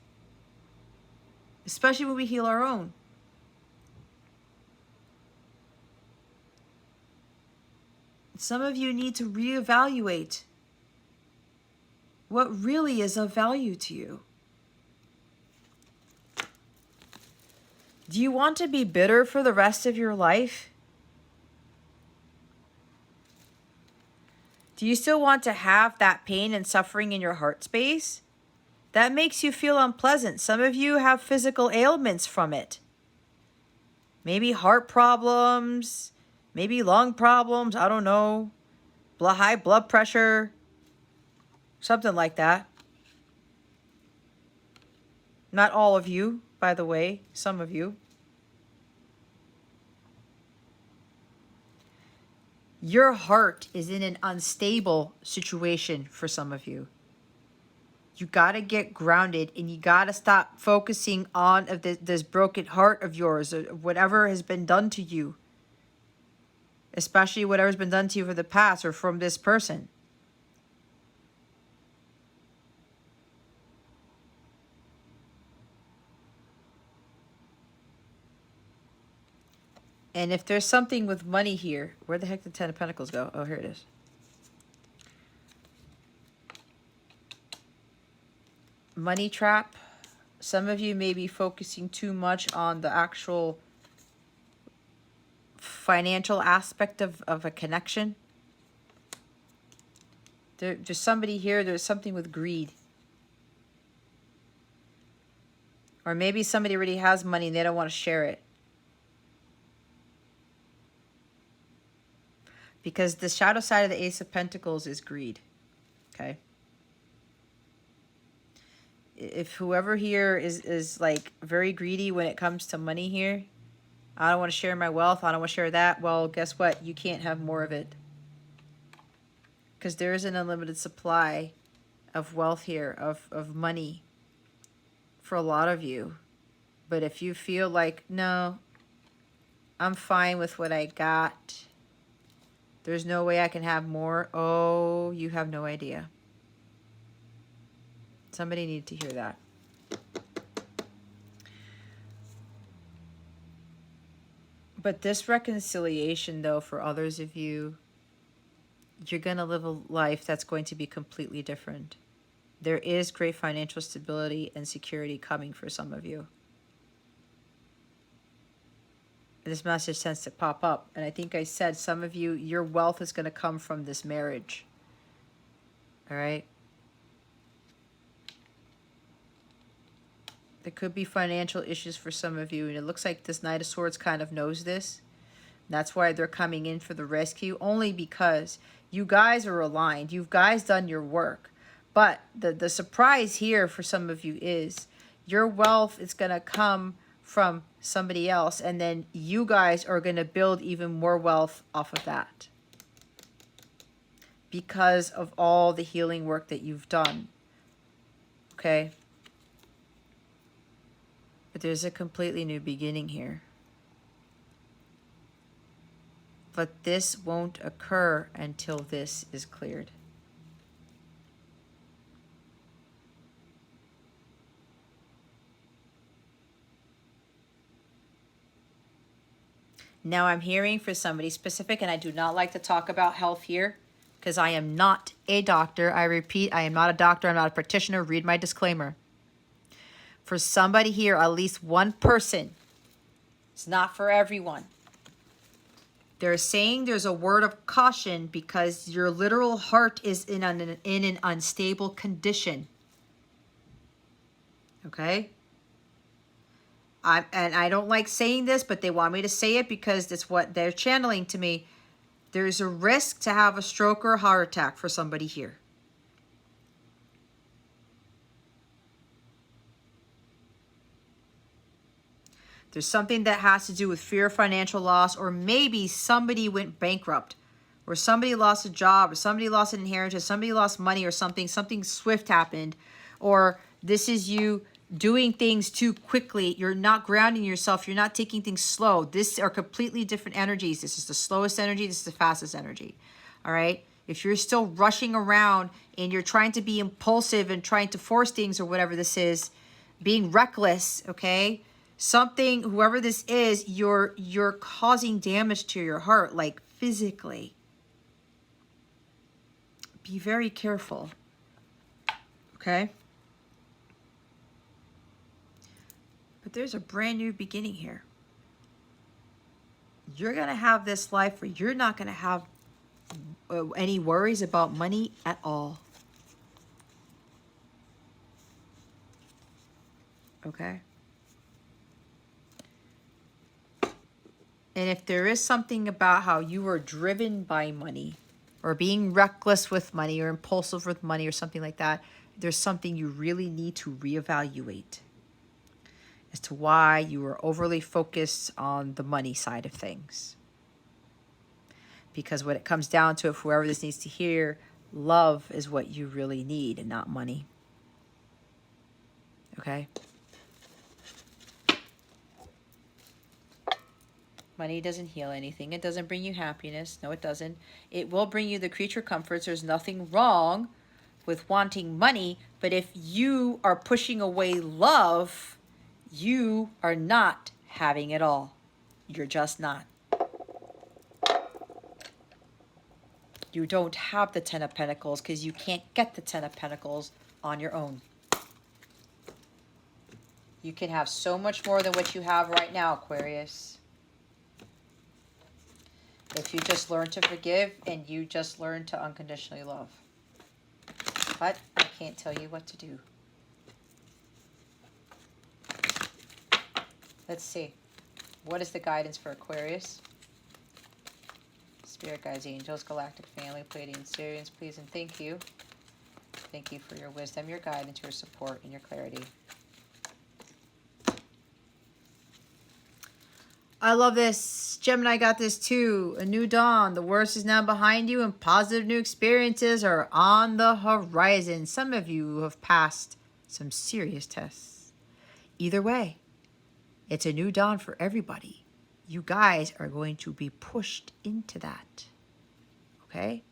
[SPEAKER 1] Especially when we heal our own. Some of you need to reevaluate what really is of value to you. Do you want to be bitter for the rest of your life? Do you still want to have that pain and suffering in your heart space? That makes you feel unpleasant. Some of you have physical ailments from it. Maybe heart problems, maybe lung problems, I don't know. High blood pressure. Something like that. Not all of you, by the way. Some of you. Your heart is in an unstable situation for some of you. You got to get grounded and you got to stop focusing on this broken heart of yours or whatever has been done to you. Especially whatever's been done to you for the past or from this person. And if there's something with money here, where the heck did 10 of Pentacles go? Oh, here it is. Money trap. Some of you may be focusing too much on the actual financial aspect of a connection. There's somebody here, there's something with greed. Or maybe somebody already has money and they don't want to share it. Because the shadow side of the Ace of Pentacles is greed. Okay? If whoever here is like very greedy when it comes to money here, I don't want to share my wealth, I don't want to share that, well, guess what? You can't have more of it. Because there is an unlimited supply of wealth here, of money for a lot of you. But if you feel like, no, I'm fine with what I got, there's no way I can have more, oh, you have no idea. Somebody needed to hear that. But this reconciliation, though, for others of you, you're going to live a life that's going to be completely different. There is great financial stability and security coming for some of you. This message tends to pop up. And I think I said some of you, your wealth is going to come from this marriage. All right? There could be financial issues for some of you. And it looks like this Knight of Swords kind of knows this. That's why they're coming in for the rescue. Only because you guys are aligned. You guys done your work. But the surprise here for some of you is your wealth is going to come from somebody else. And then you guys are going to build even more wealth off of that. Because of all the healing work that you've done. Okay? But there's a completely new beginning here. But this won't occur until this is cleared. Now I'm hearing for somebody specific, and I do not like to talk about health here because I am not a doctor. I repeat, I am not a doctor. I'm not a practitioner. Read my disclaimer. For somebody here, at least one person, it's not for everyone. They're saying there's a word of caution because your literal heart is in an unstable condition. Okay? And I don't like saying this, but they want me to say it because it's what they're channeling to me. There's a risk to have a stroke or a heart attack for somebody here. There's something that has to do with fear of financial loss, or maybe somebody went bankrupt, or somebody lost a job, or somebody lost an inheritance, somebody lost money or something swift happened, or this is you doing things too quickly. You're not grounding yourself. You're not taking things slow. These are completely different energies. This is the slowest energy. This is the fastest energy. All right? If you're still rushing around and you're trying to be impulsive and trying to force things or whatever this is, being reckless, okay? Something, whoever this is, you're causing damage to your heart, like physically. Be very careful. Okay? But there's a brand new beginning here. You're going to have this life where you're not going to have any worries about money at all. Okay? And if there is something about how you are driven by money or being reckless with money or impulsive with money or something like that, there's something you really need to reevaluate as to why you are overly focused on the money side of things. Because when it comes down to it, whoever this needs to hear, love is what you really need and not money. Okay? Money doesn't heal anything. It doesn't bring you happiness. No, it doesn't. It will bring you the creature comforts. There's nothing wrong with wanting money. But if you are pushing away love, you are not having it all. You're just not. You don't have the Ten of Pentacles because you can't get the Ten of Pentacles on your own. You can have so much more than what you have right now, Aquarius. If you just learn to forgive and you just learn to unconditionally love. But I can't tell you what to do. Let's see. What is the guidance for Aquarius? Spirit guides, angels, galactic family, Pleiadian, Sirians, please and thank you. Thank you for your wisdom, your guidance, your support, and your clarity. I love this. Gemini got this too. A new dawn. The worst is now behind you and positive new experiences are on the horizon. Some of you have passed some serious tests. Either way, it's a new dawn for everybody. You guys are going to be pushed into that. Okay?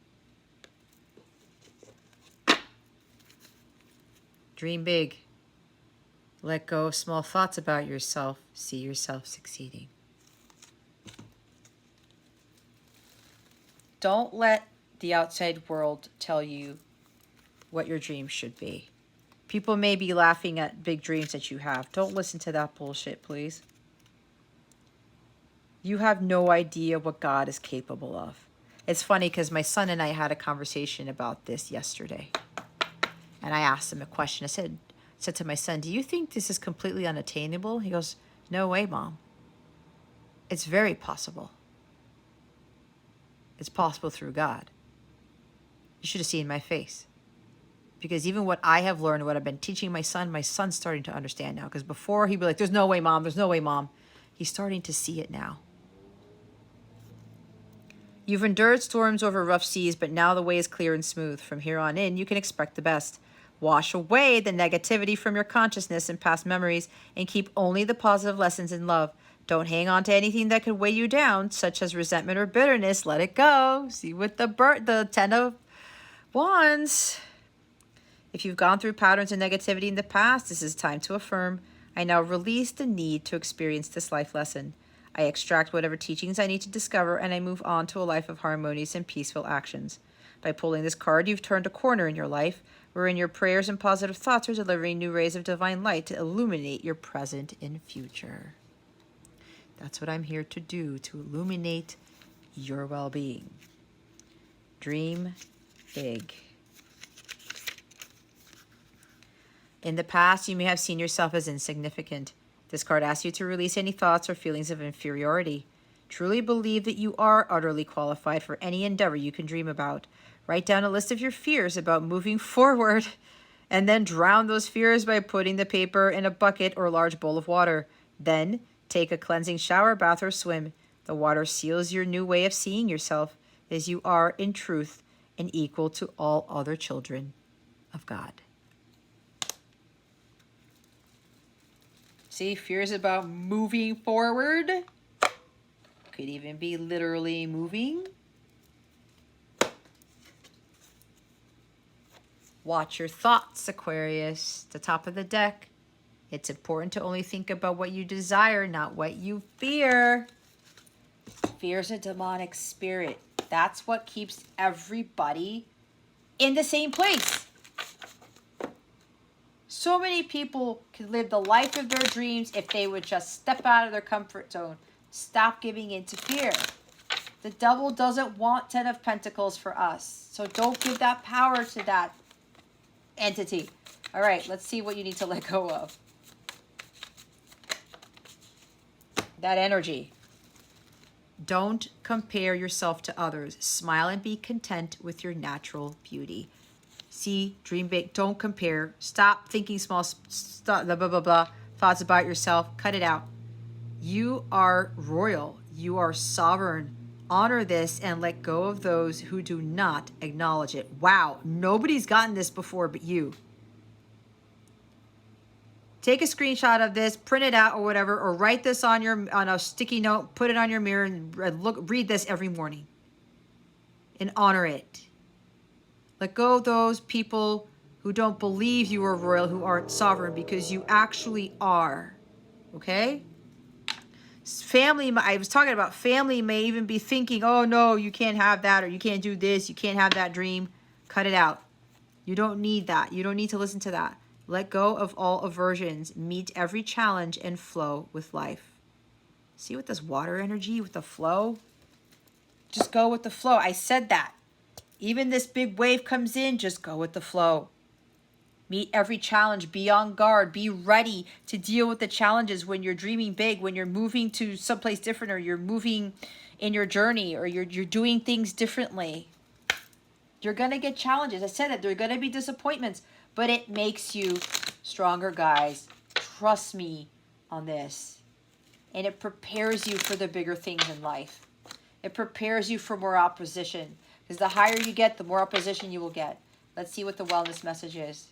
[SPEAKER 1] Dream big. Let go of small thoughts about yourself. See yourself succeeding. Don't let the outside world tell you what your dreams should be. People may be laughing at big dreams that you have. Don't listen to that bullshit, please. You have no idea what God is capable of. It's funny because my son and I had a conversation about this yesterday. And I asked him a question. I said to my son, do you think this is completely unattainable? He goes, no way, Mom. It's very possible. It's possible through God. You should have seen my face. Because even what I have learned, what I've been teaching my son's starting to understand now. Because before he'd be like, there's no way, Mom. There's no way, Mom. He's starting to see it now. You've endured storms over rough seas, but now the way is clear and smooth. From here on in, you can expect the best. Wash away the negativity from your consciousness and past memories and keep only the positive lessons in love. Don't hang on to anything that could weigh you down, such as resentment or bitterness. Let it go. See with the 10 of Wands. If you've gone through patterns of negativity in the past, this is time to affirm. I now release the need to experience this life lesson. I extract whatever teachings I need to discover, and I move on to a life of harmonious and peaceful actions. By pulling this card, you've turned a corner in your life, wherein your prayers and positive thoughts are delivering new rays of divine light to illuminate your present and future. That's what I'm here to do, to illuminate your well-being. Dream big. In the past, you may have seen yourself as insignificant. This card asks you to release any thoughts or feelings of inferiority. Truly believe that you are utterly qualified for any endeavor you can dream about. Write down a list of your fears about moving forward, and then drown those fears by putting the paper in a bucket or large bowl of water. Then, take a cleansing shower, bath, or swim. The water seals your new way of seeing yourself, as you are, in truth, and equal to all other children of God. See, fears about moving forward. Could even be literally moving. Watch your thoughts, Aquarius. The top of the deck. It's important to only think about what you desire, not what you fear. Fear is a demonic spirit. That's what keeps everybody in the same place. So many people could live the life of their dreams if they would just step out of their comfort zone. Stop giving in to fear. The devil doesn't want 10 of Pentacles for us. So don't give that power to that entity. All right, let's see what you need to let go of. That energy. Don't compare yourself to others. Smile and be content with your natural beauty. See, dream big. Don't compare. Stop thinking small, blah, blah, blah, blah, thoughts about yourself. Cut it out. You are royal. You are sovereign. Honor this and let go of those who do not acknowledge it. Wow, nobody's gotten this before but you. Take a screenshot of this, print it out or whatever, or write this on a sticky note, put it on your mirror, and read this every morning. And honor it. Let go of those people who don't believe you are royal, who aren't sovereign, because you actually are. Okay? Family, I was talking about family may even be thinking, oh no, you can't have that, or you can't do this, you can't have that dream. Cut it out. You don't need that. You don't need to listen to that. Let go of all aversions. Meet every challenge and flow with life. See with this water energy, with the flow? Just go with the flow. I said that. Even this big wave comes in, just go with the flow. Meet every challenge. Be on guard. Be ready to deal with the challenges when you're dreaming big, when you're moving to someplace different, or you're moving in your journey, or you're doing things differently. You're going to get challenges. I said that there are going to be disappointments, but it makes you stronger, guys. Trust me on this. And it prepares you for the bigger things in life. It prepares you for more opposition. Because the higher you get, the more opposition you will get. Let's see what the wellness message is.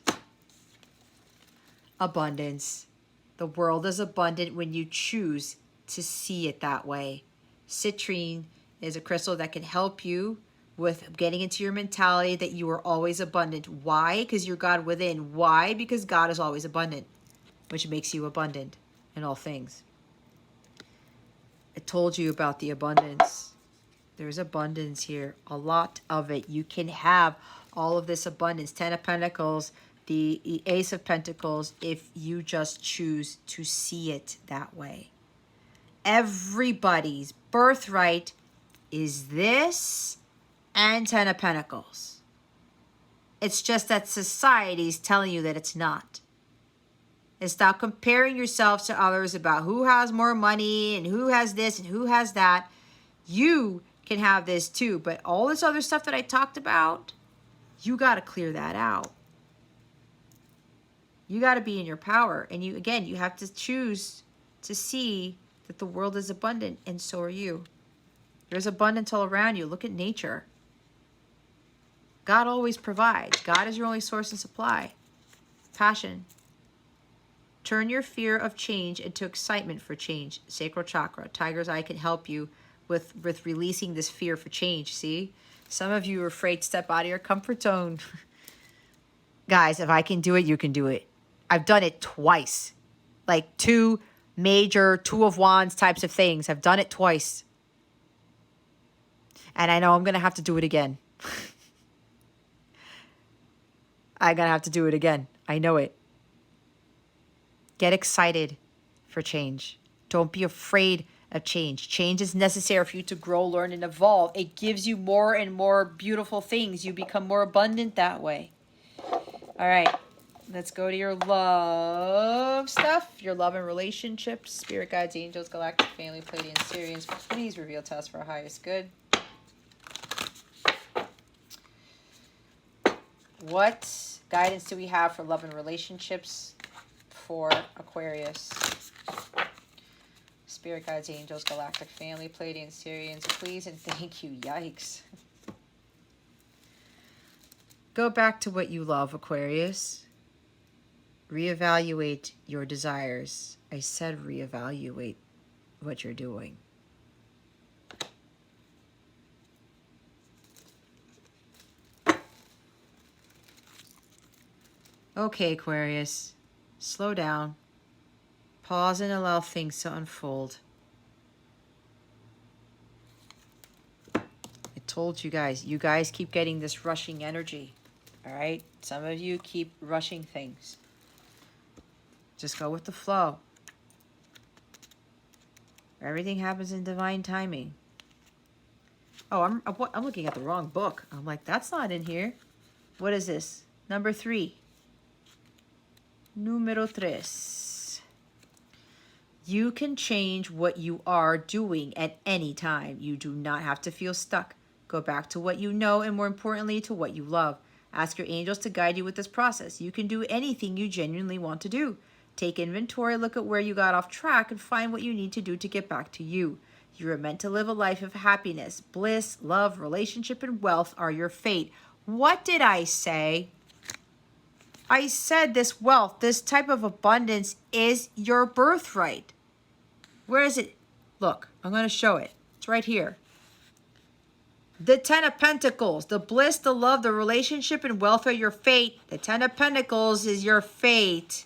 [SPEAKER 1] Abundance. The world is abundant when you choose to see it that way. Citrine is a crystal that can help you with getting into your mentality that you are always abundant. Why? Because you're God within. Why? Because God is always abundant, which makes you abundant in all things. I told you about the abundance. There's abundance here, a lot of it. You can have all of this abundance. 10 of Pentacles, the Ace of Pentacles, if you just choose to see it that way. Everybody's birthright is this and 10 of Pentacles. It's just that society's telling you that it's not. And stop comparing yourselves to others about who has more money and who has this and who has that. You can have this too, but all this other stuff that I talked about, you got to clear that out. You got to be in your power. And you, again, you have to choose to see that the world is abundant, and so are you. There's abundance all around you. Look at nature. God always provides. God is your only source and supply. Passion. Turn your fear of change into excitement for change. Sacral chakra. Tiger's Eye can help you with releasing this fear for change. See? Some of you are afraid to step out of your comfort zone. Guys, if I can do it, you can do it. I've done it twice. Like 2 major Two of Wands types of things. I've done it twice. And I know I'm going to have to do it again. I'm going to have to do it again. I know it. Get excited for change. Don't be afraid of change. Change is necessary for you to grow, learn, and evolve. It gives you more and more beautiful things. You become more abundant that way. All right. Let's go to your love stuff. Your love and relationships. Spirit guides, angels, galactic family, Pleiadian, Sirians. Please reveal to us for our highest good. What guidance do we have for love and relationships for Aquarius? Spirit guides, angels, galactic family, Pleiadian, Sirians. Please and thank you. Yikes. Go back to what you love, Aquarius. Reevaluate your desires. I said reevaluate what you're doing. Okay, Aquarius. Slow down. Pause and allow things to unfold. I told you guys keep getting this rushing energy. All right? Some of you keep rushing things. Just go with the flow. Everything happens in divine timing. Oh, I'm looking at the wrong book. I'm like, that's not in here. What is this? Number 3. Número 3. You can change what you are doing at any time. You do not have to feel stuck. Go back to what you know and, more importantly, to what you love. Ask your angels to guide you with this process. You can do anything you genuinely want to do. Take inventory, look at where you got off track, and find what you need to do to get back to you. You are meant to live a life of happiness. Bliss, love, relationship, and wealth are your fate. What did I say? I said this wealth, this type of abundance is your birthright. Where is it? Look, I'm going to show it. It's right here. The 10 of Pentacles, the bliss, the love, the relationship, and wealth are your fate. The 10 of Pentacles is your fate.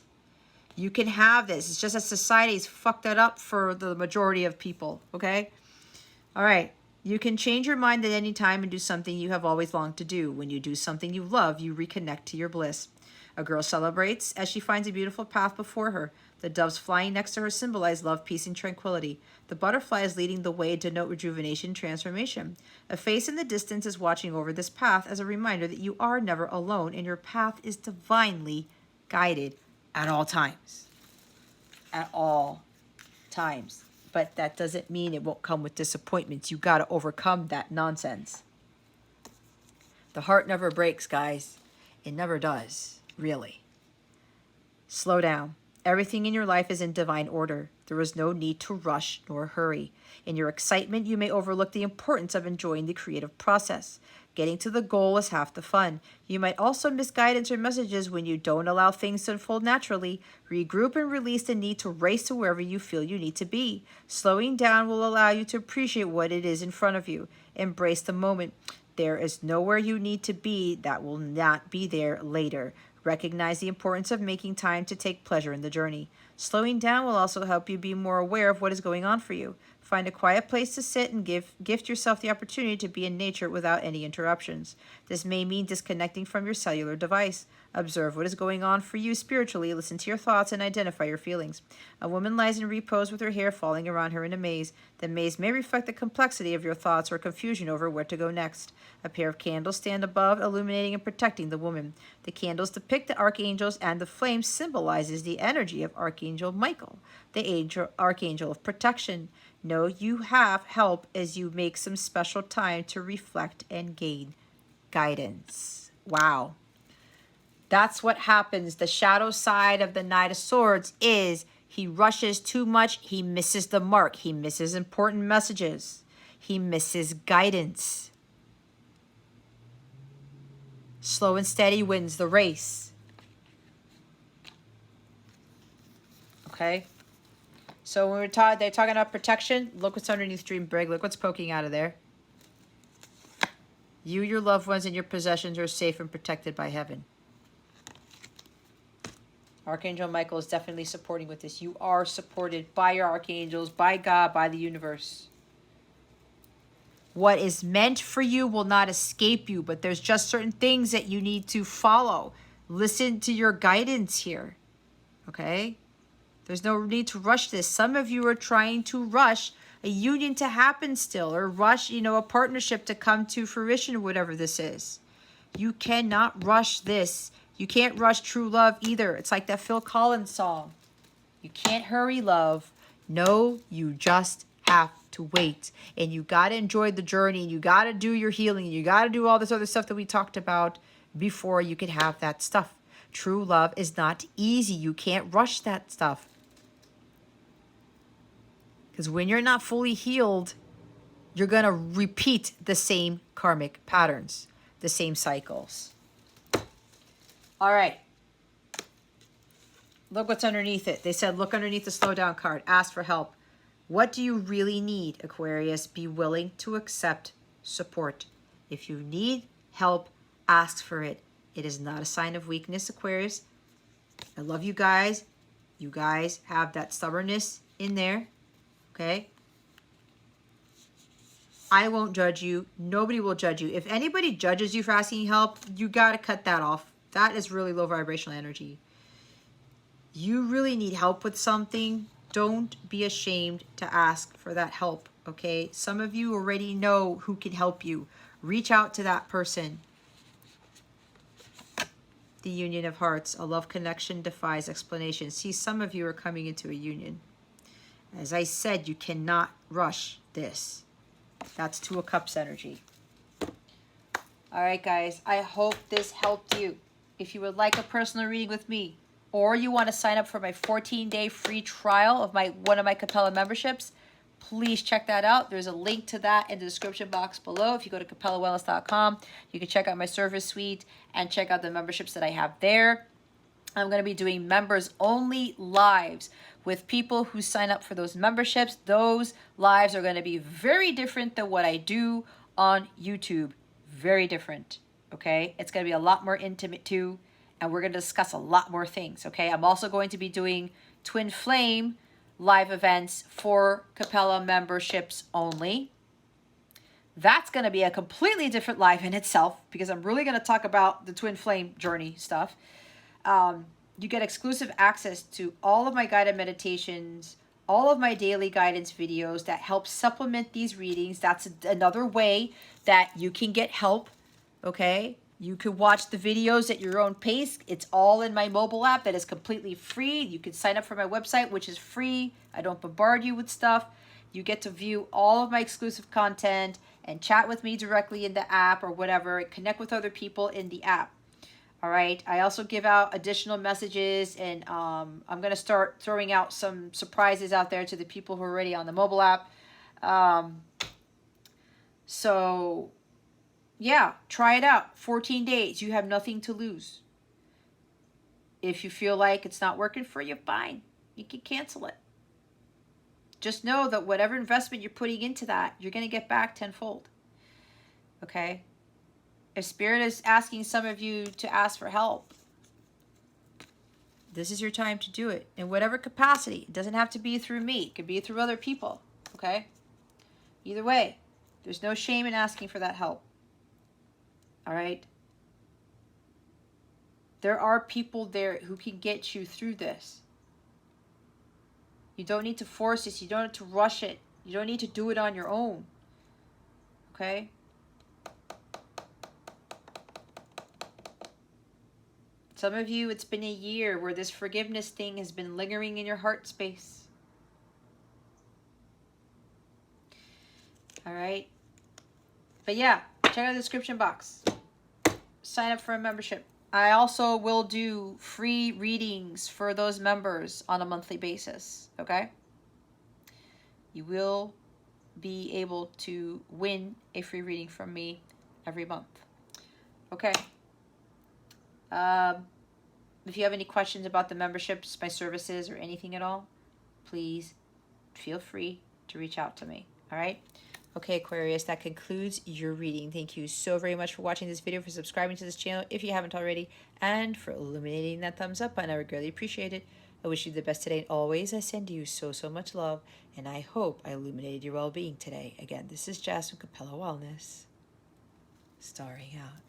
[SPEAKER 1] You can have this. It's just that society's fucked that up for the majority of people, okay? All right. You can change your mind at any time and do something you have always longed to do. When you do something you love, you reconnect to your bliss. A girl celebrates as she finds a beautiful path before her. The doves flying next to her symbolize love, peace, and tranquility. The butterflies leading the way denote rejuvenation, transformation. A face in the distance is watching over this path as a reminder that you are never alone and your path is divinely guided at all times. At all times. But that doesn't mean it won't come with disappointments. You got to overcome that nonsense. The heart never breaks, guys. It never does, really. Slow down. Everything in your life is in divine order. There is no need to rush nor hurry. In your excitement, you may overlook the importance of enjoying the creative process. Getting to the goal is half the fun. You might also miss guidance or messages when you don't allow things to unfold naturally. Regroup and release the need to race to wherever you feel you need to be. Slowing down will allow you to appreciate what it is in front of you. Embrace the moment. There is nowhere you need to be that will not be there later. Recognize the importance of making time to take pleasure in the journey. Slowing down will also help you be more aware of what is going on for you. Find a quiet place to sit and gift yourself the opportunity to be in nature without any interruptions. This may mean disconnecting from your cellular device. Observe what is going on for you spiritually, listen to your thoughts, and identify your feelings. A woman lies in repose with her hair falling around her in a maze. The maze may reflect the complexity of your thoughts or confusion over where to go next. A pair of candles stand above, illuminating and protecting the woman. The candles depict the archangels, and the flame symbolizes the energy of Archangel Michael, the archangel of protection. Know you have help as you make some special time to reflect and gain guidance. Wow. That's what happens. The shadow side of the Knight of Swords is he rushes too much. He misses the mark. He misses important messages. He misses guidance. Slow and steady wins the race. Okay? So when they're talking about protection, look what's underneath Dream Brig. Look what's poking out of there. You, your loved ones, and your possessions are safe and protected by heaven. Archangel Michael is definitely supporting with this. You are supported by your archangels, by God, by the universe. What is meant for you will not escape you, but there's just certain things that you need to follow. Listen to your guidance here, okay? There's no need to rush this. Some of you are trying to rush a union to happen still, or rush, a partnership to come to fruition, or whatever this is. You cannot rush this. You can't rush true love either. It's like that Phil Collins song. You can't hurry love. No, you just have to wait. And you got to enjoy the journey. And you got to do your healing. And you got to do all this other stuff that we talked about before you can have that stuff. True love is not easy. You can't rush that stuff. Because when you're not fully healed, you're going to repeat the same karmic patterns, the same cycles. All right. Look what's underneath it. They said, look underneath the slow down card. Ask for help. What do you really need, Aquarius? Be willing to accept support. If you need help, ask for it. It is not a sign of weakness, Aquarius. I love you guys. You guys have that stubbornness in there. Okay? I won't judge you. Nobody will judge you. If anybody judges you for asking help, you got to cut that off. That is really low vibrational energy. You really need help with something. Don't be ashamed to ask for that help, okay? Some of you already know who can help you. Reach out to that person. The Union of Hearts, a love connection defies explanation. See, some of you are coming into a union. As I said, you cannot rush this. That's Two of Cups energy. All right, guys, I hope this helped you. If you would like a personal reading with me, or you want to sign up for my 14-day free trial of one of my Capella memberships, please check that out. There's a link to that in the description box below. If you go to capellawellness.com, you can check out my service suite and check out the memberships that I have there. I'm going to be doing members-only lives with people who sign up for those memberships. Those lives are going to be very different than what I do on YouTube. Very different, okay? It's going to be a lot more intimate too, and we're going to discuss a lot more things, okay? I'm also going to be doing Twin Flame live events for Capella memberships only. That's going to be a completely different live in itself because I'm really going to talk about the Twin Flame journey stuff. You get exclusive access to all of my guided meditations, all of my daily guidance videos that help supplement these readings. That's another way that you can get help, okay? You can watch the videos at your own pace. It's all in my mobile app that is completely free. You can sign up for my website, which is free. I don't bombard you with stuff. You get to view all of my exclusive content and chat with me directly in the app or whatever. Connect with other people in the app. All right. I also give out additional messages, and I'm going to start throwing out some surprises out there to the people who are already on the mobile app. So yeah, try it out. 14 days. You have nothing to lose. If you feel like it's not working for you, fine. You can cancel it. Just know that whatever investment you're putting into that, you're going to get back tenfold. Okay? If Spirit is asking some of you to ask for help, this is your time to do it in whatever capacity. It doesn't have to be through me. It could be through other people. Okay? Either way, there's no shame in asking for that help. All right? There are people there who can get you through this. You don't need to force this. You don't need to rush it. You don't need to do it on your own. Okay? Some of you, it's been a year where this forgiveness thing has been lingering in your heart space. All right? But yeah, check out the description box. Sign up for a membership. I also will do free readings for those members on a monthly basis, okay? You will be able to win a free reading from me every month. Okay. If you have any questions about the memberships, my services, or anything at all, please feel free to reach out to me, all right? Okay, Aquarius, that concludes your reading. Thank you so very much for watching this video, for subscribing to this channel if you haven't already, and for illuminating that thumbs up button. I would greatly appreciate it. I wish you the best today, and always I send you so much love, and I hope I illuminated your well-being today. Again, this is Jess from Capella Wellness, starring out.